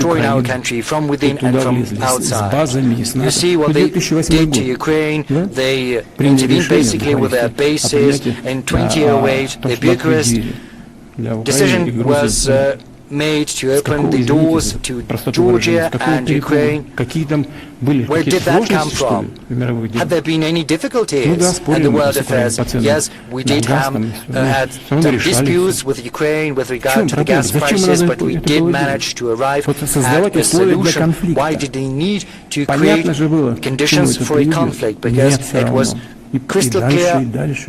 destroying our country from within and from outside. You see what they did to Ukraine. They intervened basically with their bases. In 2008, the Bucharest decision was made to open the doors to Georgia and Ukraine. Where did that come from? Had there been any difficulties in the world affairs? Yes, we did have had some disputes with Ukraine with regard to the gas prices, but we did manage to arrive at a solution. Why did they need to create conditions for a conflict? Because it was crystal clear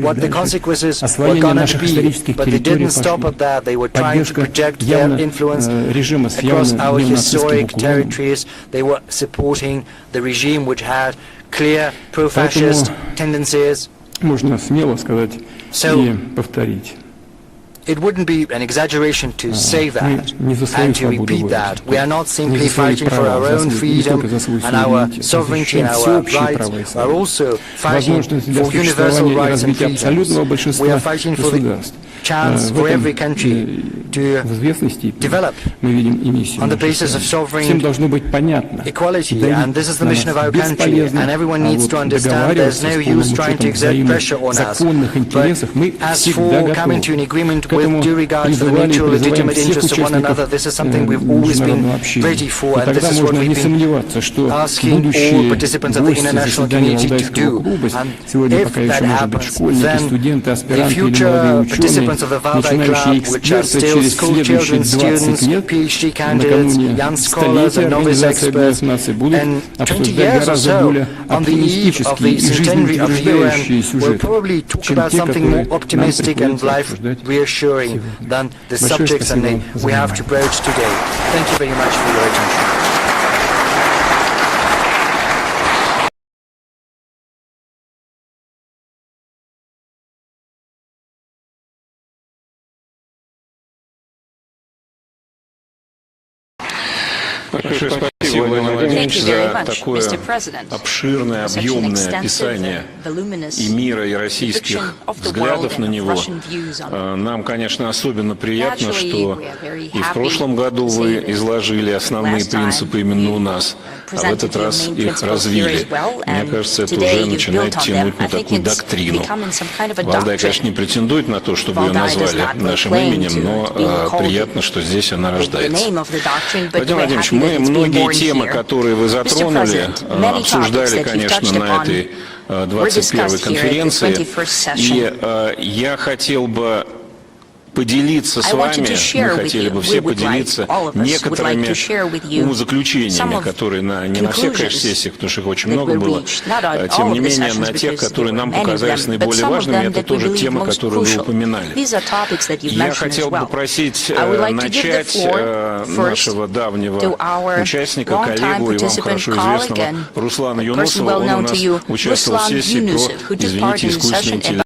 what the consequences were going to be, but they didn't stop at that. They were trying to project their influence across our historic territories. They were supporting the regime which had clear pro-fascist tendencies. So it wouldn't be an exaggeration to say that and to repeat that. We are not simply fighting for our own freedom and our sovereignty and our rights. We are also fighting for universal rights and freedoms. We are fighting for the chance for every country to develop on the basis of sovereign equality, and this is the mission of our country, and everyone needs to understand there's no use trying to exert pressure on us. But as for coming to an agreement with due regard for the mutual legitimate interests of one another, this is something we've always been ready for, and this is what we've been asking all participants of the international community to do. And if that happens, then the future participants of the Vladimir Club, which are still school children, students, PhD candidates, young scholars and novice experts, and 20 years or so on the eve of the centenary of the UN, will probably talk about something more optimistic and life-reassuring than the subjects and we have to broach today. Thank you very much for your attention. Спасибо, Владимир Владимирович, за такое обширное, объемное описание и мира, и российских взглядов на него. Нам, конечно, особенно приятно, что и в прошлом году вы изложили основные принципы именно у нас, а в этот раз их развили. Мне кажется, это уже начинает тянуть на такую доктрину. Валдай, конечно, не претендует на то, чтобы ее назвали нашим именем, но приятно, что здесь она рождается. Владимир Владимирович, мы многие темы, которые вы затронули, обсуждали, конечно, на этой 21-й конференции, и я хотел бы поделиться с вами, мы хотели бы все поделиться некоторыми умозаключениями, которые не на всех, конечно, сессиях, потому что их очень много было, тем не менее, на тех, которые нам показались наиболее важными, это тоже темы, которые вы упоминали. Я хотел бы попросить начать нашего давнего участника, коллегу и вам хорошо известного Руслана Юнусова. Он у нас участвовал в сессии про, извините, искусственный интеллект.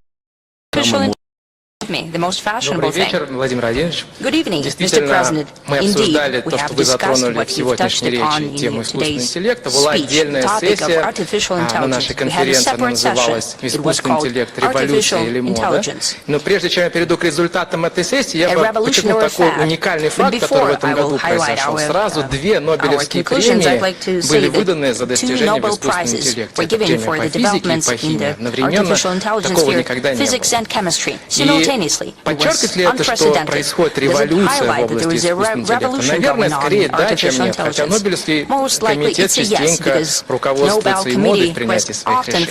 The most fashionable Добрый вечер, Владимир Владимирович. Good evening, Действительно, мы обсуждали то, что вы затронули в сегодняшней речи, тему искусственного интеллекта. Была отдельная сессия на нашей конференции, она называлась «Искусственный интеллект. Революция или мода». Но прежде чем я перейду к результатам этой сессии, я бы подчеркнул такой уникальный факт, который в этом году произошел. Сразу 2 Нобелевские премии были выданы за достижения в искусственном интеллекте. Это премия по физике и по химии. Одновременно такого никогда не было. Подчеркивает ли это, что происходит революция в области искусственного интеллекта? Наверное, скорее да, чем нет. Хотя Нобелевский комитет частенько руководствуется и модой в принятии своих решений.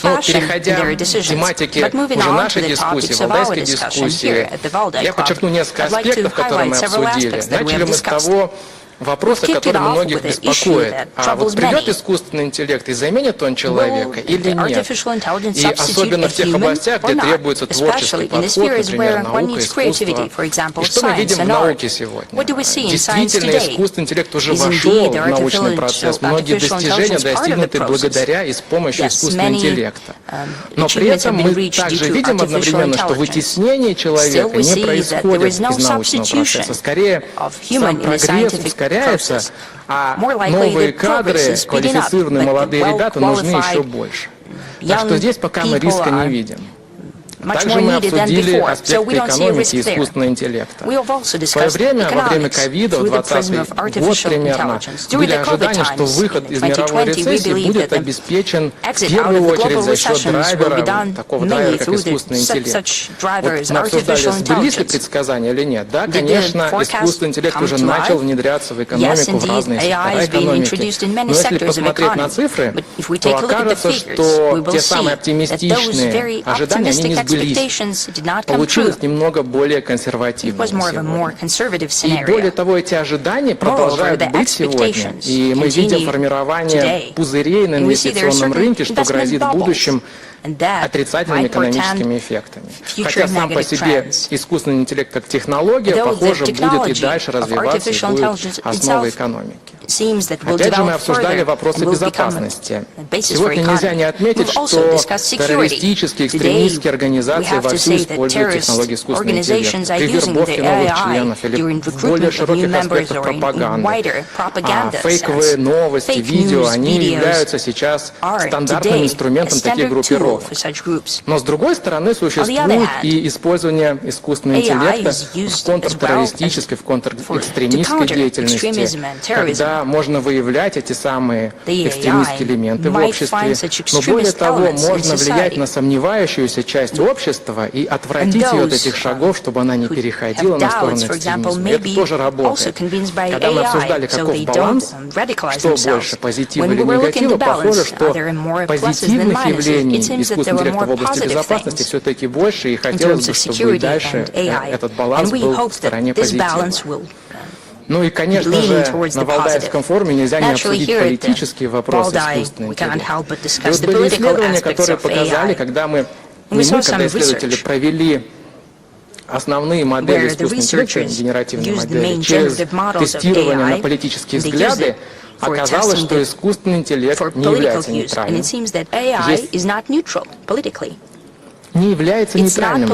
Но переходя к тематике уже нашей дискуссии, валдайской дискуссии, я подчеркну несколько аспектов, которые мы обсудили. Начали мы с того вопроса, который многих беспокоит. А вот придет искусственный интеллект и заменит он человека или нет? И особенно в тех областях, где требуется творческий подход, например, наука, искусство. И что мы видим в науке сегодня? Действительно, искусственный интеллект уже вошел в научный процесс. Многие достижения достигнуты благодаря и с помощью искусственного интеллекта. Но при этом мы также видим одновременно, что вытеснение человека не происходит из научного процесса. Скорее, сам прогресс ускоряется, а новые кадры, квалифицированные молодые ребята нужны еще больше. Так что здесь пока мы риска не видим. Также мы обсудили аспекты экономики и искусственного интеллекта. В свое время, во время ковида, в 2020 год примерно, были ожидания, что выход из мировой рецессии будет обеспечен в первую очередь за счет такого драйвера, как искусственный интеллект. Вот мы обсуждали, сбылись ли предсказания или нет. Да, конечно, искусственный интеллект уже начал внедряться в экономику, в разные сектора экономики. Но если посмотреть на цифры, то окажется, что те самые оптимистичные ожидания, они не сбылись. Получилось немного более консервативно сегодня. И более того, эти ожидания продолжают быть сегодня. И мы видим формирование пузырей на инвестиционном рынке, что грозит в будущем отрицательными экономическими эффектами. Хотя сам по себе искусственный интеллект как технология, похоже, будет и дальше развиваться и будет основой экономики. Опять же, мы обсуждали вопросы безопасности. Сегодня нельзя не отметить, что террористические, экстремистские организации вовсю используют технологии искусственного интеллекта при вербовке новых членов или в более широких аспектах пропаганды. Фейковые новости, видео, они являются сейчас стандартным инструментом таких группировок. Но с другой стороны, существует и использование искусственного интеллекта в контртеррористической, в контрэкстремистской деятельности, когда можно выявлять эти самые экстремистские элементы в обществе, но более того, можно влиять на сомневающуюся часть общества и отвратить ее от этих шагов, чтобы она не переходила на сторону экстремизма. Это тоже работает. Когда мы обсуждали, каков баланс, что больше, позитива или негатива, похоже, что позитивных явлений искусственного интеллекта в области безопасности все-таки больше, и хотелось бы, чтобы и дальше этот баланс был в стороне позитива. Ну и, конечно же, на Валдайском форуме нельзя не обсудить политические вопросы искусственного интеллекта. И вот были исследования, которые показали, когда когда исследователи провели основные модели искусственного интеллекта, генеративные модели, через тестирование на политические взгляды, оказалось, что искусственный интеллект не является нейтральным. Не является нейтральным.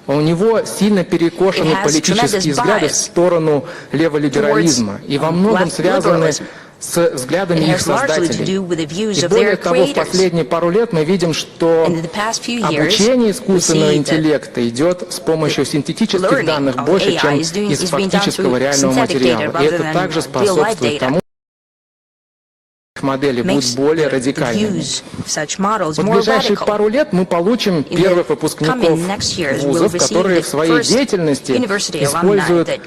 У него сильно перекошены политические взгляды в сторону леволиберализма и во многом связаны с взглядами их создателей. И более того, в последние пару лет мы видим, что обучение искусственного интеллекта идет с помощью синтетических данных больше, чем из фактического реального материала. И это также способствует тому, модели будут более радикальными. Вот в ближайшие пару лет мы получим первых выпускников вузов, которые в своей деятельности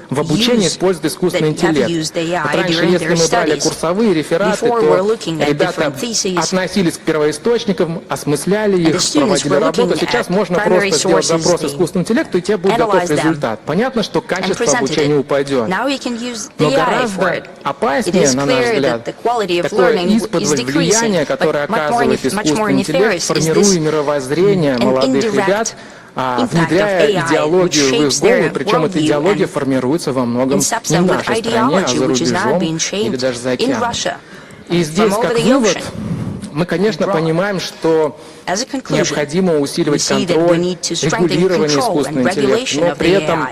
в обучении используют искусственный интеллект. Вот раньше, если мы брали курсовые рефераты, то ребята относились к первоисточникам, осмысляли их, проводили работу. Сейчас можно просто сделать запрос искусственному интеллекту, и тебе будет готов результат. Понятно, что качество обучения упадет. Но гораздо опаснее, на наш взгляд, такое из-под влияния, которое оказывает искусственный интеллект, формируя мировоззрение молодых ребят, внедряя идеологию в их голову, причем эта идеология формируется во многом не в нашей стране, а за рубежом или даже за океаном. И здесь, как вывод, мы, конечно, понимаем, что необходимо усиливать контроль, регулирование искусственного интеллекта, но при этом,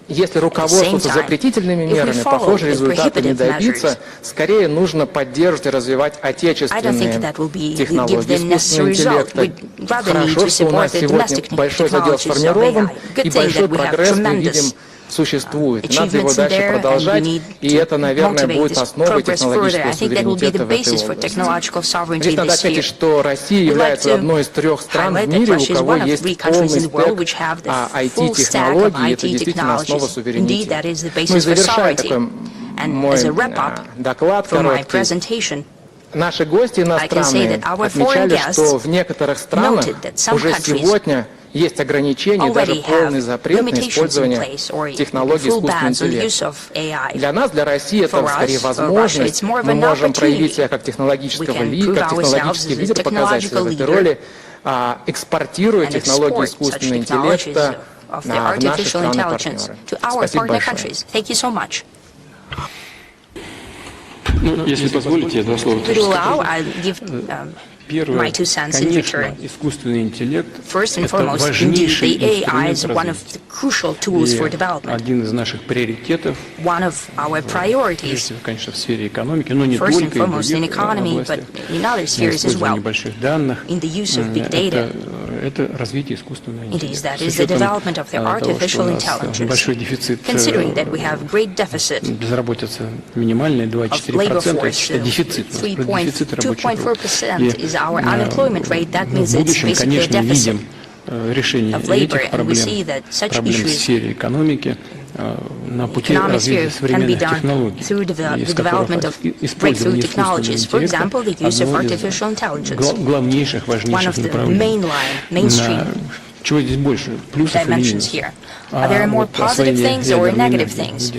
если руководствоваться запретительными мерами, похоже, результата не добиться. Скорее нужно поддерживать и развивать отечественные технологии искусственного интеллекта. Хорошо, что у нас сегодня большой задел сформирован, и большой прогресс мы видим существует. Надо его дальше продолжать, и это, наверное, будет основой технологического суверенитета в этой области. Здесь надо отметить, что Россия является одной из 3 стран в мире, у кого есть полный стек IT-технологий, и это действительно основа суверенитета. Ну и завершая такой мой доклад короткий, наши гости иностранные отмечали, что в некоторых странах уже сегодня есть ограничения, даже полный запрет на использование технологий искусственного интеллекта. Для нас, для России, это скорее возможность. Мы можем проявить себя как технологический лидер, показать себя в этой роли, экспортируя технологии искусственного интеллекта в наши страны-партнеры. Спасибо большое. Ну, если позволите, я 2 слова тоже скажу. Первое, конечно, искусственный интеллект – это важнейший инструмент развития. И один из наших приоритетов, прежде всего, конечно, в сфере экономики, но не только, и в других областях, использование больших данных, это это развитие искусственного интеллекта. That is the development of the artificial intelligence. Большой дефицит Considering that we have great deficit безработица минимальная, 2,4%, это дефицит. Дефицит рабочих рук. 2.4% is our unemployment rate. That means в it's будущем, basically a конечно, deficit. видим решение этих проблем в сфере экономики на пути развития современных технологий, из которых использование искусственного интеллекта одно из главнейших, важнейших направлений. Чего здесь больше? Плюсов или минусов? Are there more positive things or negative things?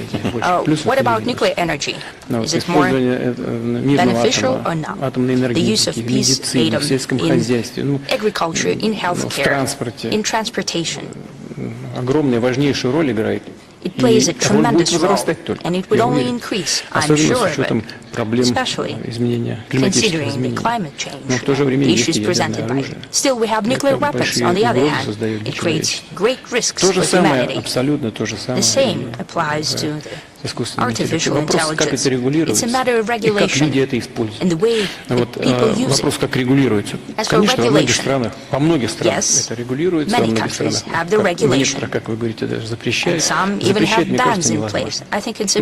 What about nuclear energy? Is it more beneficial or not? The use of peace atom in agriculture, in healthcare, in transportation. Огромную, важнейшую роль играет. It plays a tremendous role, and it will only increase, I'm sure of it, especially considering the climate change issues presented by it. Still, we have nuclear weapons, on the other hand. It creates great risks for humanity. The same applies to the artificial intelligence. It's a matter of regulation and the way that people use Вопрос, как регулируется. Конечно, во многих странах это регулируется, во многих странах. Некоторые, как вы говорите, даже запрещают. Запрещать, мне кажется, невозможно. Но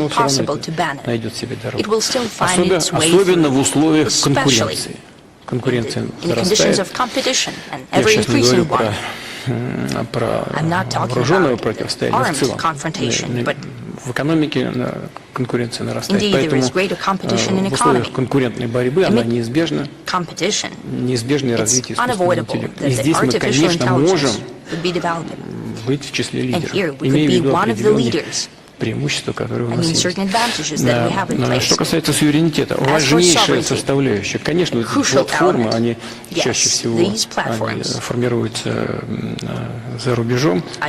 все равно это найдет себе дорогу. Особенно в условиях конкуренции. Конкуренция нарастает. Я сейчас не говорю про вооруженное противостояние в целом. В экономике конкуренция нарастает, поэтому в условиях конкурентной борьбы она неизбежна, неизбежное развитие искусственного интеллекта. И здесь мы, конечно, можем быть в числе лидеров, имея в виду определенные преимущества, которые у нас есть. Что касается суверенитета, важнейшая составляющая, конечно, платформы, они чаще всего формируются за рубежом, а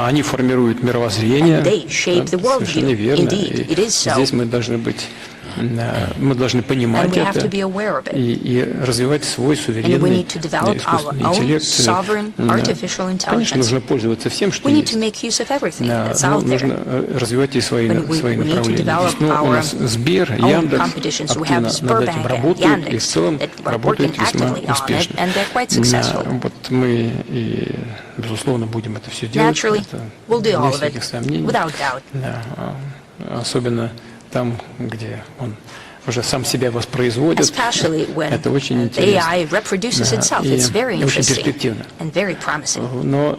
они формируют мировоззрение, совершенно верно, и здесь мы должны быть мы должны понимать это и развивать свой суверенный искусственный интеллект. Конечно, нужно пользоваться всем, что есть, но нужно развивать и свои направления. Но у нас Сбер, Яндекс активно над этим работают и в целом работают весьма успешно. Вот мы и, безусловно, будем это все делать, это без всяких сомнений. Особенно там, где он уже сам себя воспроизводит, это очень интересно и очень перспективно. Но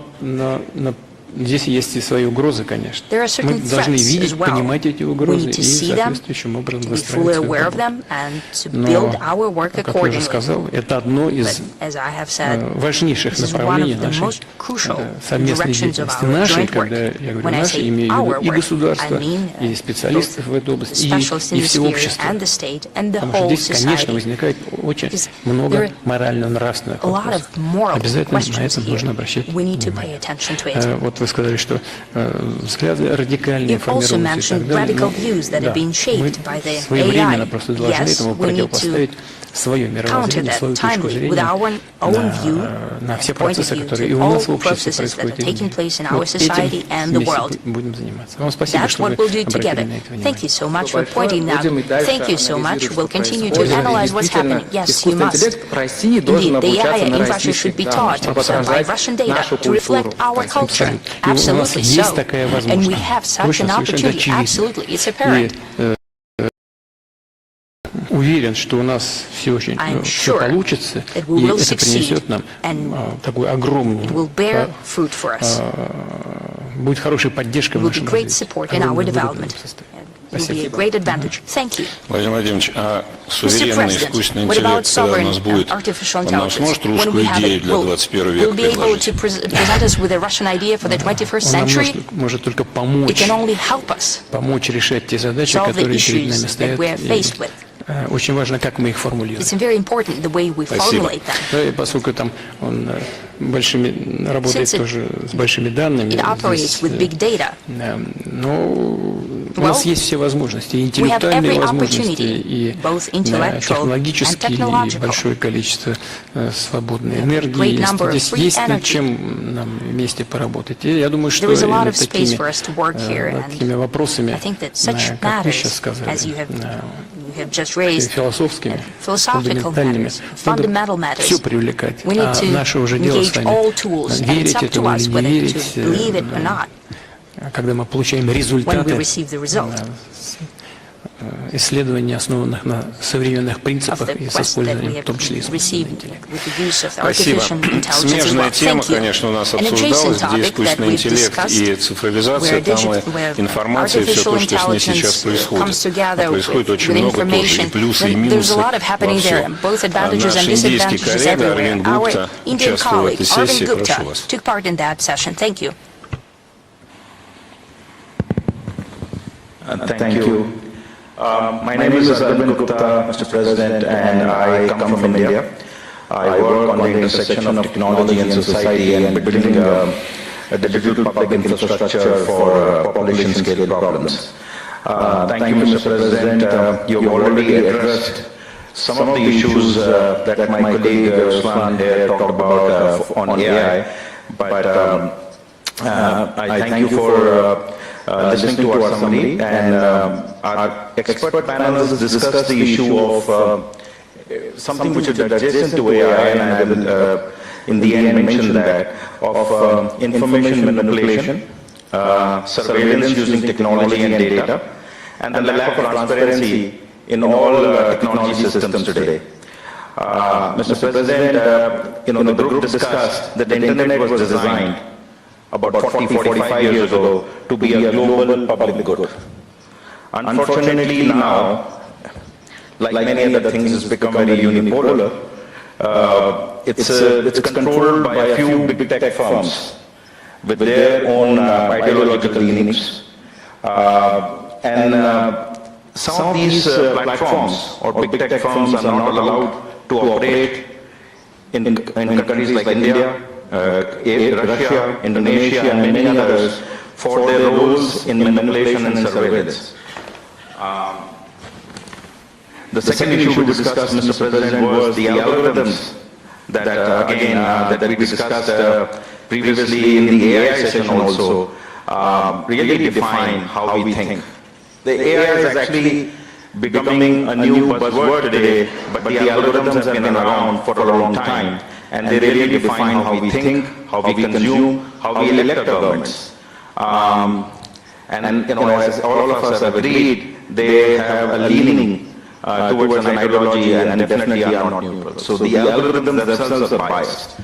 здесь есть и свои угрозы, конечно. Мы должны видеть, понимать эти угрозы и соответствующим образом выстраивать свою работу. Но, как я уже сказал, это одно из важнейших направлений нашей совместной деятельности. Нашей, когда я говорю нашей, имею в виду и государства, и специалистов в этой области, и всего общества. Потому что здесь, конечно, возникает очень много морально-нравственных вопросов. Обязательно на это нужно обращать внимание. Вот вы сказали, что взгляды радикальные формируются и так далее. Мы своевременно просто должны этому противопоставить свое мировоззрение, свою точку зрения на все процессы, которые и у нас в обществе происходят, и этим вместе будем заниматься. Вам спасибо, что вы обратили на это внимание. Искусственный интеллект в России должен обучаться на российских данных, чтобы отражать нашу культуру. И у нас есть такая возможность, точно, совершенно очевидно. Уверен, что у нас все получится, и это принесет нам такую огромную, будет хорошей поддержкой в нашем развитии. Владимир Владимирович, а суверенный искусственный интеллект, когда у нас будет, он нам сможет русскую идею для 21 века предложить? Он может только помочь решать те задачи, которые перед нами стоят. Очень важно, как мы их формулируем. Спасибо. Да, и поскольку там он работает тоже с большими данными, но у нас есть все возможности, и интеллектуальные возможности, и технологические, и большое количество свободной энергии. Здесь есть над чем нам вместе поработать. И я думаю, что над такими вопросами, как вы сейчас сказали, you have just raised, философскими, philosophical matters, fundamental matters. Все привлекать. We need А to наше уже дело с engage вами all tools, and it's верить up to этому us или не whether верить. to believe it or not Когда мы получаем when we результаты receive the result исследований, основанных на современных of принципах the и с quest that we использованием, в том числе have искусственного received интеллекта. with the use of Спасибо. artificial intelligence as Смежная well. тема, Thank you. конечно, у нас An обсуждалась. adjacent Где topic that искусственный we've интеллект discussed, и цифровизация, там и информация, все то, что с ней сейчас происходит. А происходит очень много тоже, и плюсы, и минусы во всем. Наш индийский коллега Арвин Гупта участвовал в этой сессии. Прошу вас. Took part in that session. Thank you. Thank you. My name is Arvind Gupta, Mr. President, and I come from India. I work on the intersection of technology and society and building a digital public infrastructure for population scale problems. Thank you, Mr. President. You've already addressed some of the issues that my colleague Ruslan here talked about on AI, but I thank you for listening to our summary, and our expert panels discussed the issue of something which is adjacent to AI, and I will in the end mention that, of information manipulation, surveillance using technology and data, and the lack of transparency in all technology systems today. Mr. President, the group discussed that the internet was designed about 45 years ago to be a global public good. Unfortunately now, like many other things, it's become very unipolar. It's controlled by a few big tech firms with their own ideological leanings. And some of these platforms or big tech firms are not allowed to operate in countries like India, Russia, Indonesia, and many others for their roles in manipulation and surveillance. The second issue we discussed, Mr. President, was the algorithms that we discussed previously in the AI session also really define how we think. The AI is actually becoming a new buzzword today, but the algorithms have been around for a long time, and they really define how we think, how we consume, how we elect our governments. And as all of us have agreed, they have a leaning towards an ideology and definitely are not neutral. So the algorithms themselves are biased.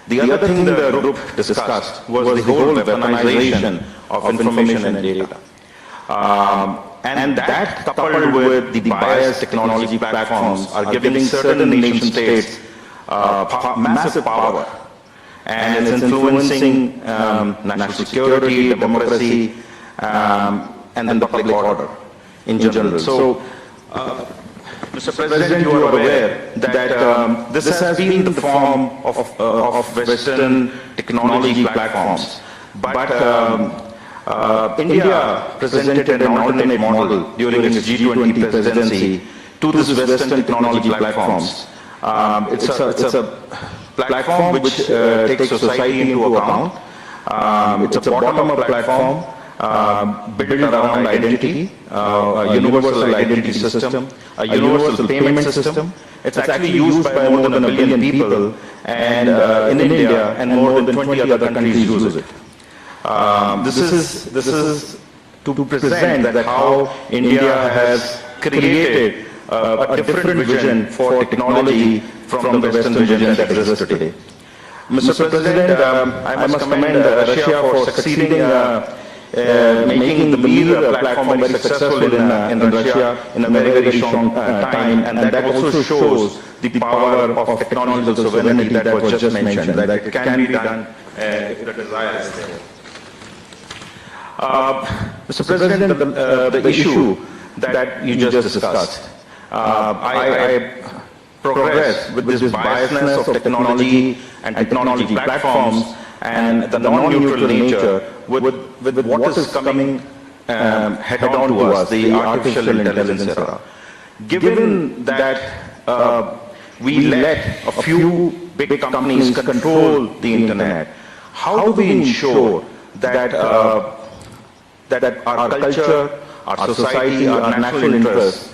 The other thing the group discussed was the whole weaponization of information and data. And that, coupled with the biased technology platforms, are giving certain nation states massive power, and it's influencing national security, democracy, and the public order in general. So, Mr. President, you are aware that this has been the form of Western technology platforms, but India presented an alternate model during its G20 presidency to these Western technology platforms. It's a platform which takes society into account. It's a bottom-up platform built around identity, a universal identity system, a universal payment system. It's actually used by more than 1 billion people, and in India, and more than 20 other countries use it. This is to present that how India has created a different vision for technology from the Western vision that exists today. Mr. President, I must commend Russia for succeeding making the Mir platform very successful in Russia in a very strong time, and that also shows the power of technological sovereignty that was just mentioned, that it can be done if the desire is there. Mr. President, the issue that you just discussed, I progress with this biasness of technology and technology platforms and the non-neutral nature with what is coming head-on to us, the artificial intelligence era. Given that we let a few big companies control the internet, how do we ensure that that our culture, our society, our national interests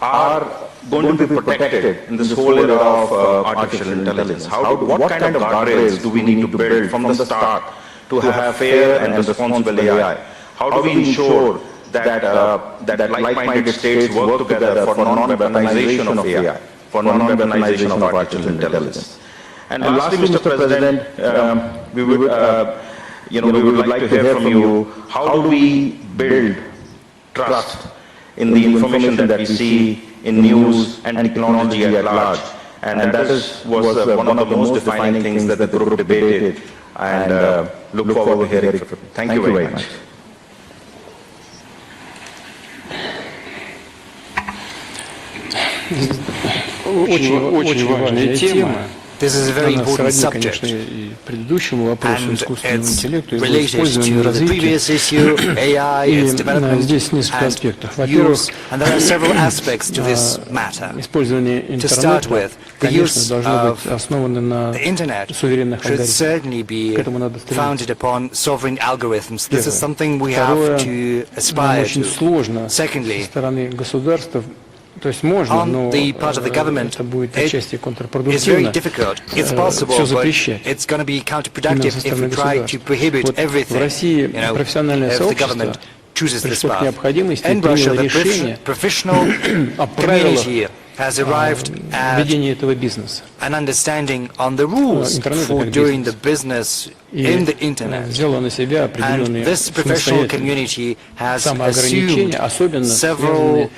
are going to be protected in this whole era of artificial intelligence? What kind of guardrails do we need to build from the start to have fair and responsible AI? How do we ensure that like-minded states work together for non-weaponization of AI, for non-weaponization of artificial intelligence? And lastly, Mr. President, we would like to hear from you, how do we build trust in the information that we see in news and technology at large? And that was one of the most defining things that the group debated, and look forward to hearing from you. Thank you very much. Очень важная тема. This is a very important subject, and it's related to the previous issue, AI, its development and use, and there are several aspects to this matter. To start with, the use of the Internet should certainly be founded upon sovereign algorithms. This is something we have to aspire to. Secondly, on the part of the government, it's very difficult. It's possible, but it's going to be counterproductive if we try to prohibit everything, if the government chooses this path. In Russia, the professional community has arrived at an understanding on the rules for doing the business in the Internet. And this professional community has assumed several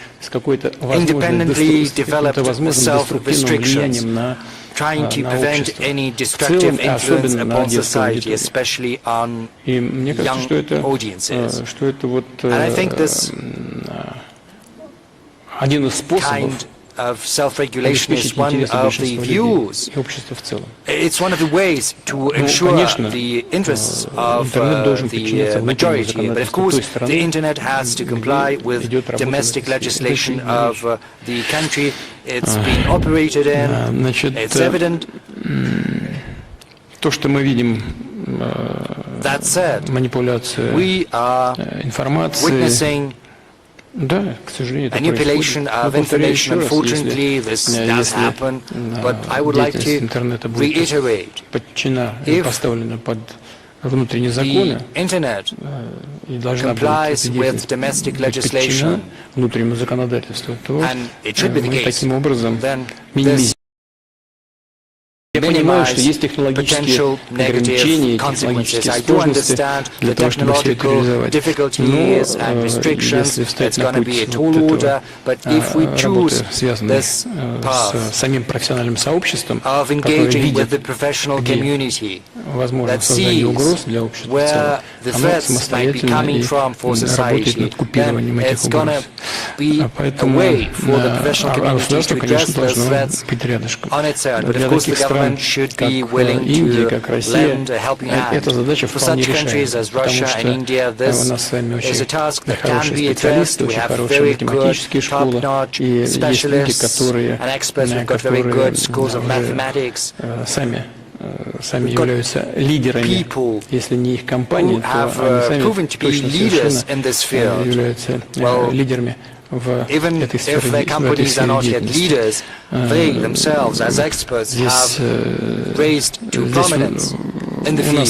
independently developed self-restrictions, trying to prevent any destructive influence upon society, especially on young audiences. And I think this kind of self-regulation is one of the views. It's one of the ways to ensure the interests of the majority. But of course, the Internet has to comply with domestic legislation of the country it's being operated in. It's evident. That said, we are witnessing manipulation of information. Unfortunately, this does happen, but I would like to reiterate, if the Internet complies with domestic legislation, and it should be the case, then this minimize potential negative consequences. I do understand the technological difficulties and restrictions. It's going to be a tall order, but if we choose this path of engaging with the professional community that sees where the threats might be coming from for society, then it's going to be a way for the professional community to address those threats on its own. But of course, the government should be willing to lend a helping hand. For such countries as Russia and India, this is a task that can be addressed. We have very good, top-notch specialists and experts. We've got very good schools of mathematics. We've got people who have proven to be leaders in this field. Well, even if their companies are not yet leaders, they themselves, as experts, have raised to prominence in the field.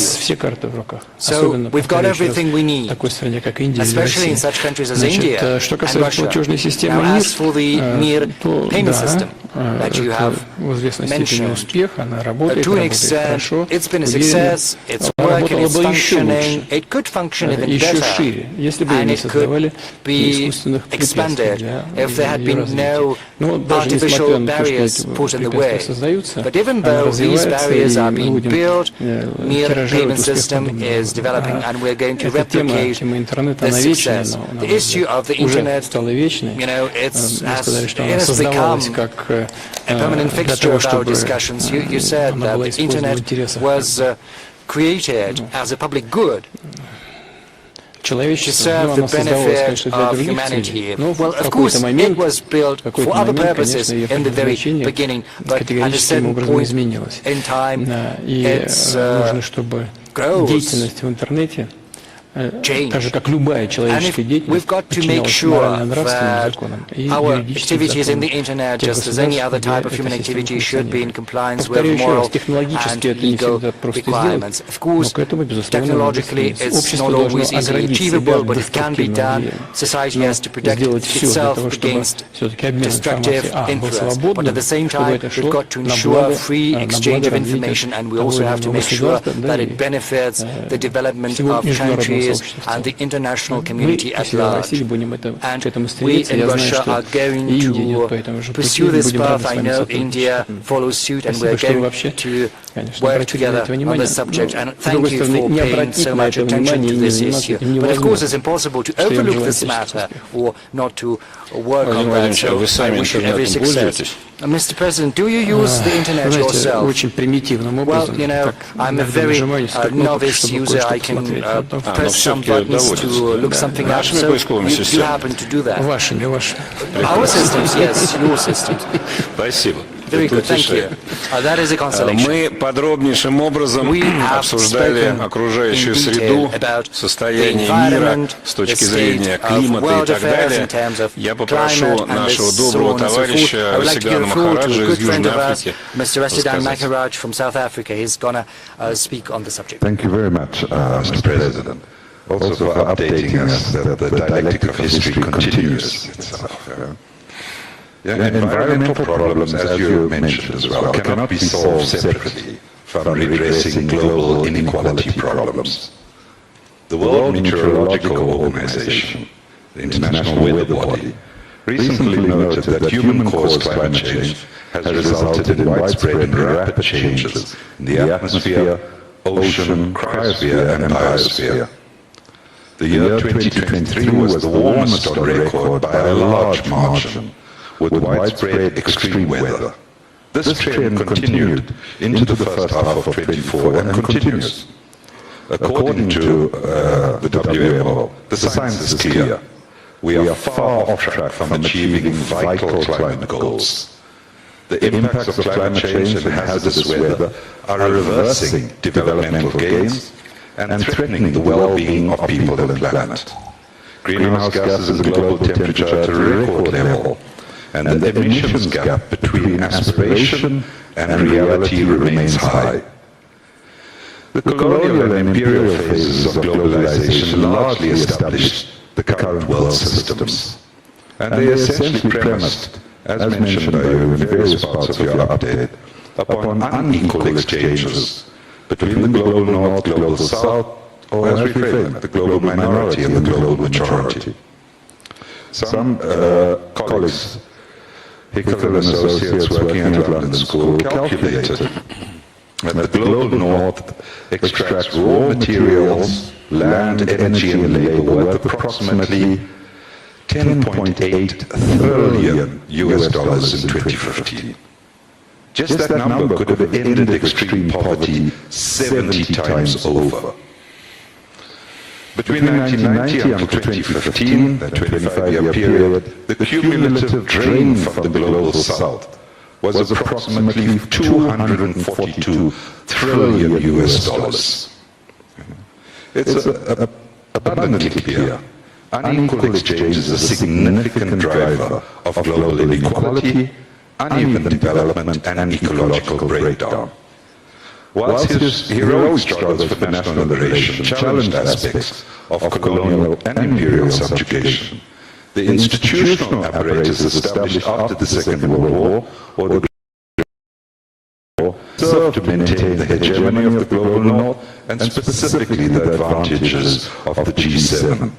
So we've got everything we need, especially in such countries as India and Russia. Now, as for the mere payment system that you have mentioned, to an extent, it's been a success, it's working, it's functioning, it could function even better, and it could be expanded if there had been no artificial barriers put in the way. But even though these barriers are being built, mere payment system is developing, and we're going to replicate this success. The issue of the Internet, it has become a permanent fixture of our discussions. You said that the Internet was created as a public good to serve the benefit of humanity. Well, of course, it was built for other purposes in the very beginning, but at a certain point in time, its growth change. так же, как любая And человеческая we've деятельность got to make подчинялась sure морально-нравственным that законам и our юридическим activities in the законам internet, тех just as any государств, other где type of эта human система activity, should be in функционирует. compliance with Повторю еще раз, moral and технологически это не legal всегда просто requirements. сделать, Of но course, к этому, безусловно, надо technologically стремиться. it's Общество not должно always easily оградить себя achievable, от but it can be деструктивного done. влияния. Society Но has to protect сделать все для itself того, чтобы against все-таки обмен destructive информацией был influence. But свободным, at the same чтобы time, это we've шло got to на ensure благо free exchange of развития information, and we того also или have to иного make sure государства, да, that и it benefits the development всего of международного countries сообщества. and the international Мы, community at если в large. России будем к And этому we стремиться, in я знаю, Russia что are going и Индия идет по to этому же пути, pursue мы this будем рады path. с I вами know сотрудничать. India follows suit, and we Спасибо, are что вы going вообще, to конечно, work обратили на together это on внимание. this subject. And С другой thank you стороны, for не paying обратить so на much это attention внимание to и не this заниматься issue. этим But of course, it's невозможно. impossible to Что я вам overlook желаю this всяческих matter успехов. or not to work on Владимир that. Владимирович, а вы So I сами wish you every интернетом success. пользуетесь? Mr. President, do you use the internet Знаете, yourself? очень примитивным Well, образом. you know, Так, I'm a иногда very нажимаю несколько кнопок, novice чтобы user. I кое-что can посмотреть. А потом но press some все-таки buttons доводится. to look something up. Нашими So поисковыми you системами. happen to do that. Вашими. Our systems, yes, your systems. Спасибо. Very Это good, thank you. утешает. That is a consolation. Мы подробнейшим образом We have обсуждали spoken окружающую in detail среду, about состояние the мира environment, с точки the зрения state of климата и world так affairs далее. in terms of Я попрошу climate and нашего so доброго on and so forth. товарища I would like to give Расидана the floor to Махараджа a из good friend Южной of ours, Африки Mr. Rasidan рассказать. Maharaj from South Africa. He's going to speak on the subject. Thank you very much, Mr. President, also for updating us that the dialectic of history continues itself. Environmental problems, as you mentioned as well, cannot be solved separately from redressing global inequality problems. The World Meteorological Organization, the International Weather Body, recently noted that human-caused climate change has resulted in widespread and rapid changes in the atmosphere, ocean, cryosphere and biosphere. The year 2023 was the warmest on record by a large margin, with widespread extreme weather. This trend continued into the first half of 24 and continues. According to the WMO, the science is clear. We are far off track from achieving vital climate goals. The impacts of climate change and hazardous weather are reversing developmental gains and threatening the well-being of people and the planet. Greenhouse gases and global temperature at a record level, and the emissions gap between aspiration and reality remains high. The colonial and imperial phases of globalization largely established the current world systems, and they essentially premised, as mentioned by you in various parts of your update, upon unequal exchanges between the global north, global south, or as we frame it, the global minority and the global majority. Some colleagues, Hickel and Associates working at London School, calculated that the global north extracts raw materials, land, energy and labor worth approximately 10.8 trillion US dollars in 2015. Just that number could have ended extreme poverty 70 times over. Between 1990 and 2015, that 25-year period, the cumulative drain from the global south was approximately 242 trillion US dollars. It's abundantly clear. Unequal exchange is a significant driver of global inequality, uneven development and ecological breakdown. Whilst his heroic struggles for national liberation challenged aspects of colonial and imperial subjugation, the institutional apparatus established after the Second World War or the War served to maintain the hegemony of the global north and specifically the advantages of the G7.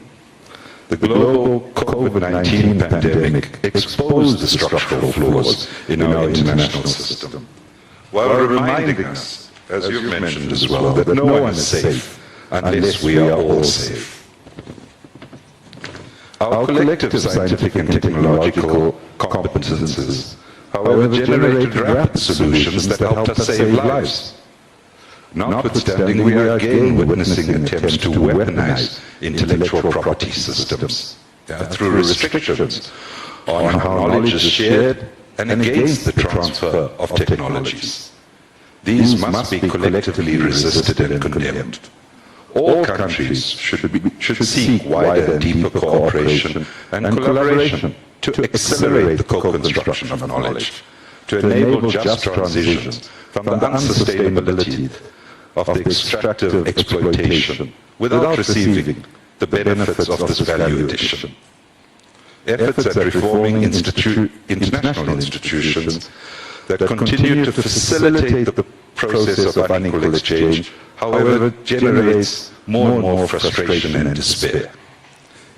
The global COVID-19 pandemic exposed the structural flaws in our international system, while reminding us, as you've mentioned as well, that no one is safe unless we are all safe. Our collective scientific and technological competences, however, generated rapid solutions that helped us save lives. Notwithstanding, we are again witnessing attempts to weaponize intellectual property systems through restrictions on how knowledge is shared and against the transfer of technologies. These must be collectively resisted and condemned. all countries should seek wider and deeper cooperation and collaboration to accelerate the co-construction of knowledge, to enable just transition from the unsustainability of the extractive exploitation without receiving the benefits of this value addition. Efforts at reforming international institutions that continue to facilitate the process of unequal exchange, however, generates more and more frustration and despair.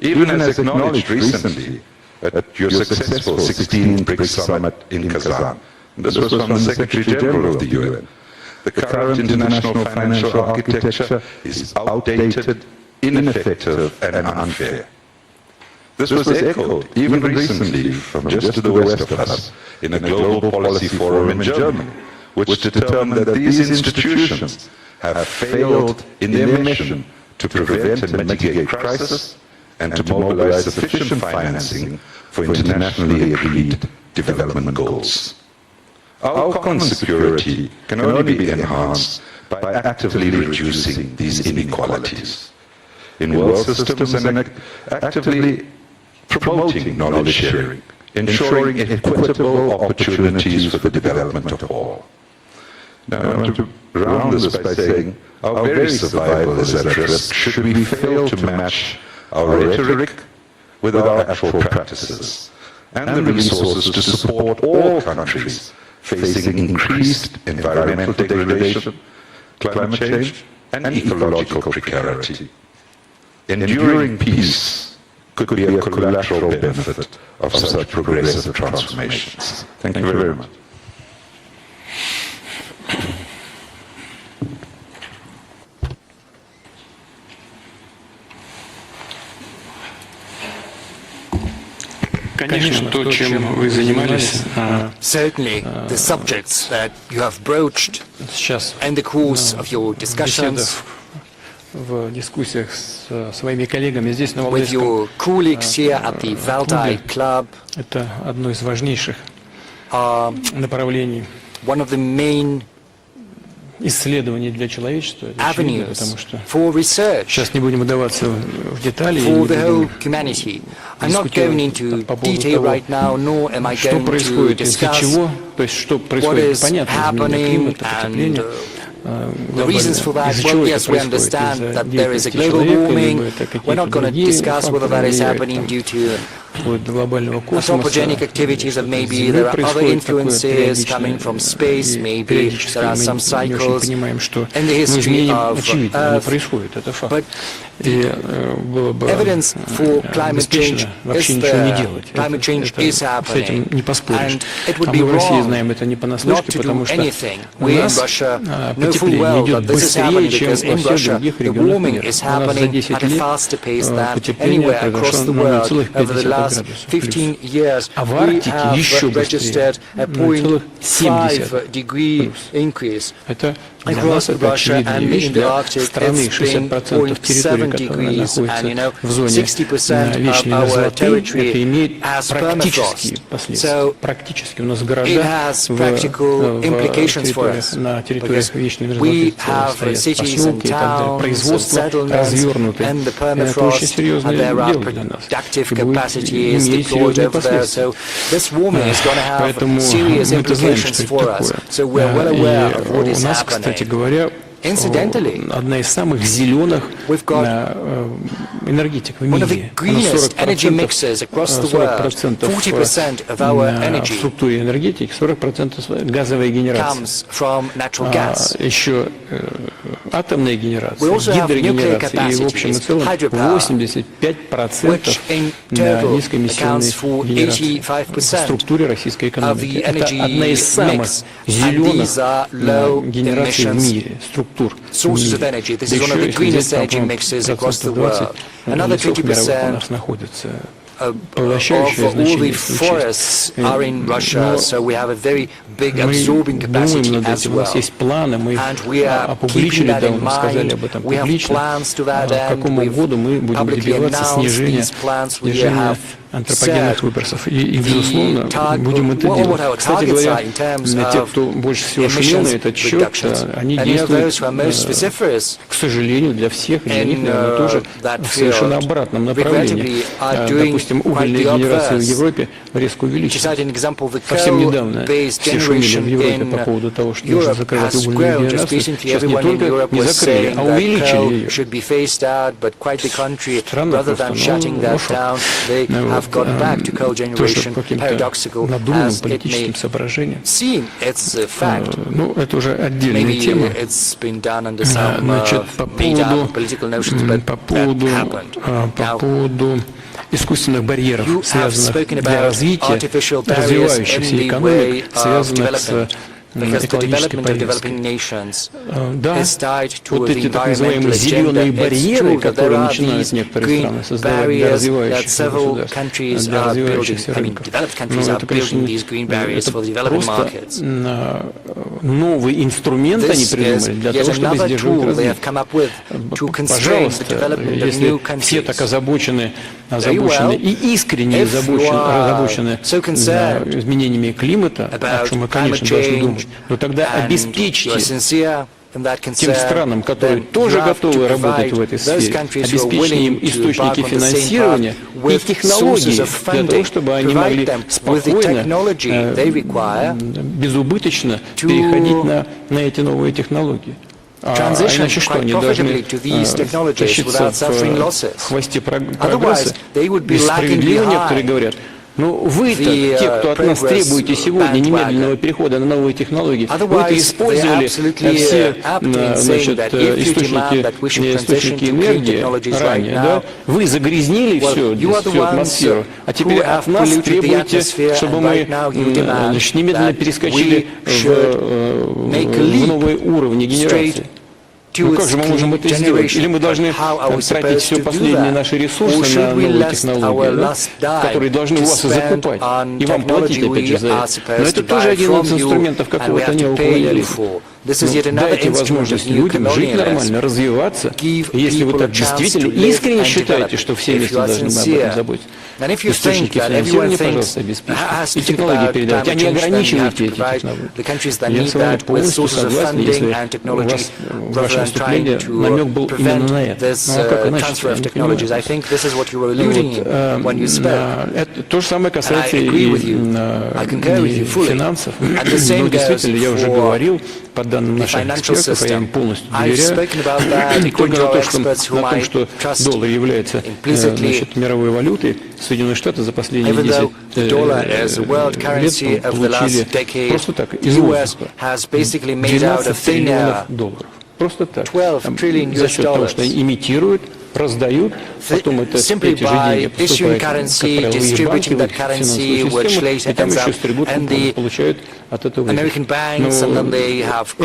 Even as acknowledged recently at your successful 16th BRICS summit in Kazan, this was from the Secretary General of the UN, the current international financial architecture is outdated, ineffective, and unfair. This was echoed even recently from just to the west of us in a global policy forum in Germany, which determined that these institutions have failed in their mission to prevent and mitigate crisis and to mobilize sufficient financing for internationally agreed development goals. Our common security can only be enhanced by actively reducing these inequalities in world systems and actively promoting knowledge sharing, ensuring equitable opportunities for the development of all. Now, I want to round this by saying our very survival is at risk should we fail to match our rhetoric with our actual practices and the resources to support all countries facing increased environmental degradation, climate change, and ecological precarity. Enduring peace could be a collateral benefit of such progressive transformations. Thank you very much. Конечно, то, чем вы занимались certainly the subjects that you have broached in the course of your discussions в дискуссиях с своими коллегами здесь, на with your colleagues here at the Valdai Club, это одно из важнейших направлений one of the main исследований для человечества, avenues потому что for research сейчас не будем вдаваться в детали, for the whole humanity. I'm not going into detail right now, nor am I going to discuss what is happening and the reasons for that. Well, yes, we understand that there is a global warming. We're not going to discuss whether that is happening due to anthropogenic activities, that maybe there are other influences coming from space, maybe there are some cycles in the history of Earth. But the evidence for climate change is there. Climate change is happening, and it would be wrong not to do anything. We in Russia know full well that this is happening because in Russia the warming is happening at a faster pace than anywhere across the world. Over the last 15 years, we have registered a 0.5 degree increase. Across Russia and in the Arctic, it's been 0.7 degrees, and 60% of our territory has permafrost. So it has practical implications for us, because we have cities and towns and settlements and the permafrost, and there are productive capacities deployed over there. So this warming is going to have serious implications for us. So we're well aware of what is happening. Incidentally, одна из самых зеленых энергетик в мире. One of the greenest energy mixes across the world. 40% of our energy в структуре энергетики, 40% газовой генерации. Comes from natural gas. Еще атомная генерация, гидрогенерация и в общем и целом 85% низкоэмиссионной генерации в структуре российской экономики. Это одна из самых зеленых генераций в мире, структур. Sources of energy. This is one of the greenest energy mixes across the world. Another 20% of all the forests are in Russia, so we have a very big absorbing capacity as well. And we are keeping that in mind. We have plans to that end. We've publicly announced these plans. We have антропогенных выбросов. И безусловно, будем это делать. Кстати говоря, те, кто больше всего шумел на этот счет, они действуют, к сожалению, для всех, для них, наверное, тоже в совершенно обратном направлении. Допустим, угольная генерация в Европе резко увеличилась. Совсем недавно все шумели в Европе по поводу того, что нужно закрывать угольную генерацию. Сейчас не только не закрыли, а увеличили ее. Странно просто, но тоже по каким-то надуманным политическим соображениям. Ну, это уже отдельная тема. Значит, по поводу искусственных барьеров, связанных для развития развивающихся экономик, связанных с экологической повесткой. Да, вот эти так называемые зеленые барьеры, которые начинают некоторые страны создавать для развивающихся государств, для развивающихся рынков. Но это, конечно, это просто новый инструмент они придумали для того, чтобы сдерживать развитие. Пожалуйста, если все так озабочены и искренне озабочены изменениями климата, о чем мы, конечно, должны думать, но тогда обеспечьте тем странам, которые тоже готовы работать в этой сфере, обеспечьте им источники финансирования и технологии для того, чтобы они могли спокойно, безубыточно переходить на эти новые технологии. А иначе что, они должны тащиться в хвосте прогресса? И справедливо некоторые говорят, ну вы-то, те, кто от нас требуете сегодня немедленного перехода на новые технологии, вы-то использовали все источники энергии ранее, да? Вы загрязнили всю атмосферу, а теперь от нас требуете, чтобы мы немедленно перескочили в новые уровни генерации. Ну как же мы можем это сделать? Или мы должны тратить все последние наши ресурсы на новые технологии, да, которые должны у вас и закупать, и вам платить опять же за это. Но это тоже один из инструментов какого-то неоколониализма. Дайте возможность людям жить нормально, развиваться. И если вы так действительно искренне считаете, что все вместе должны об этом заботиться, источники финансирования, пожалуйста, обеспечьте. И технологии передавайте, а не ограничивайте эти технологии. Я с вами полностью согласен, если у вас ваше выступление намек был именно на это. Ну а как иначе? То же самое касается и финансов. Но действительно, я уже говорил, по данным наших экспертов, я им полностью доверяю, только на том, что доллар является мировой валютой, Соединенные Штаты за последние 10 лет получили просто так, из воздуха, 12 триллионов долларов. Просто так. За счет того, что они имитируют, раздают, потом эти же деньги поступают, как правило, в их банки, в их финансовую систему, и там еще стригут, получают от этого выгоду. Но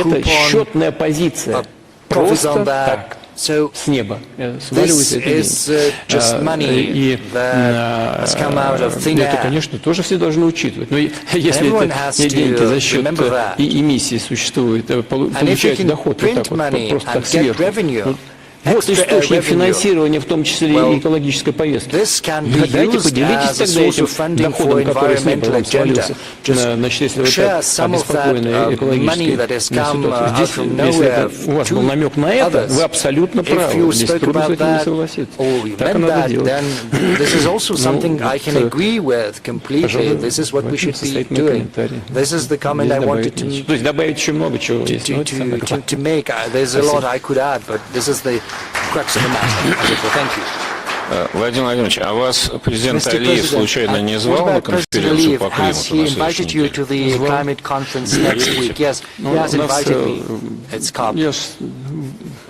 это счетная позиция. Просто так. С неба сваливаются эти деньги. И это, конечно, тоже все должны учитывать. Но если эти деньги за счет и эмиссии существуют, получаете доход вот так вот, просто так сверху. Вот источник финансирования, в том числе и экологической повестки. Дайте, поделитесь тогда этим доходом, который с неба вам свалился. Значит, если вы так обеспокоены экологической ситуацией. Здесь, если у вас был намек на это, вы абсолютно правы. Здесь трудно с этим не согласиться. Так и надо делать. Пожалуй, состоит мой комментарий. Здесь добавить еще много чего есть. Владимир Владимирович, а вас президент Алиев случайно не звал на конференцию по климату на следующей неделе?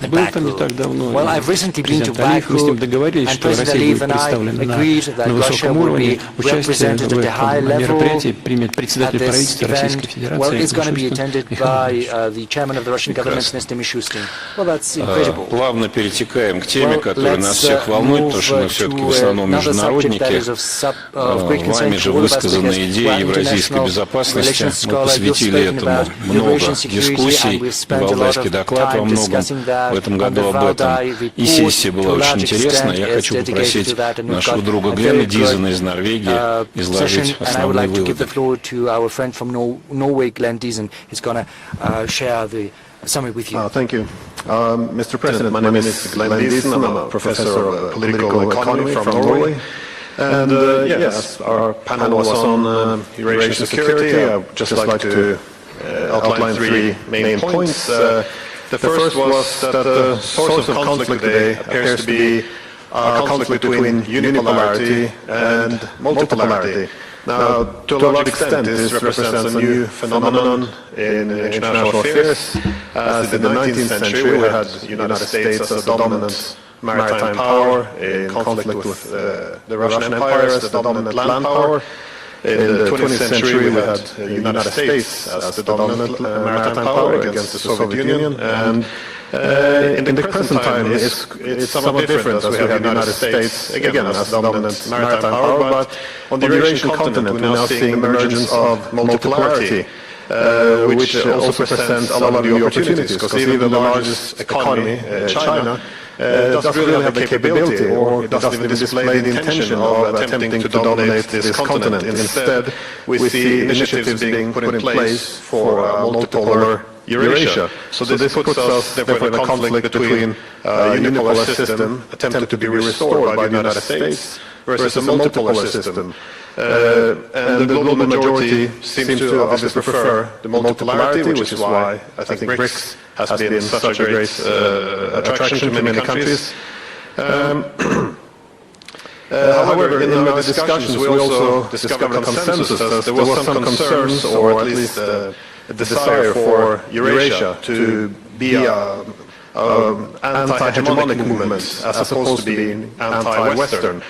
Я был там не так давно. Президент Алиев, мы с ним договорились, что Россия будет представлена на высоком уровне. Участие в этом мероприятии примет председатель правительства Российской Федерации Плавно перетекаем к теме, которая нас всех волнует, потому услышаны все-таки в основном международники. Вами же высказанная идея евразийской безопасности. Мы посвятили этому много дискуссий, Валдайский доклад во многом в этом году об этом. И сессия была очень интересна. Я хочу попросить нашего друга Глена Дизена из Норвегии изложить основные выводы. Summary with you. Thank you. Mr. President, my name is Glenn Diesen. I'm a professor of political economy from Norway. And yes, our panel was on Eurasian security. I would just like to outline three main points. The first was that the source of conflict today appears to be a conflict between unipolarity and multipolarity. Now, to a large extent, this represents a new phenomenon in international affairs. As in the 19th century, we had the United States as a dominant maritime power in conflict with the Russian Empire as the dominant land power. In the 20th century, we had the United States as the dominant maritime power against the Soviet Union. And in the present time, it's somewhat different, as we have the United States, again, as the dominant maritime power, but on the Eurasian continent, we're now seeing the emergence of multipolarity, which also presents a lot of new opportunities, because even the largest economy, China, doesn't really have the capability, or it doesn't even display the intention of attempting to dominate this continent. Instead, we see initiatives being put in place for multipolar Eurasia. So this puts us therefore in a conflict between a unipolar system attempted to be restored by the United States versus a multipolar system. And the global majority seems to obviously prefer the multipolarity, which is why I think BRICS has been such a great attraction to many countries. However, in our discussions, we also discovered a consensus that there was some concerns, or at least a desire for Eurasia to be an anti-hegemonic movement as opposed to being anti-Western.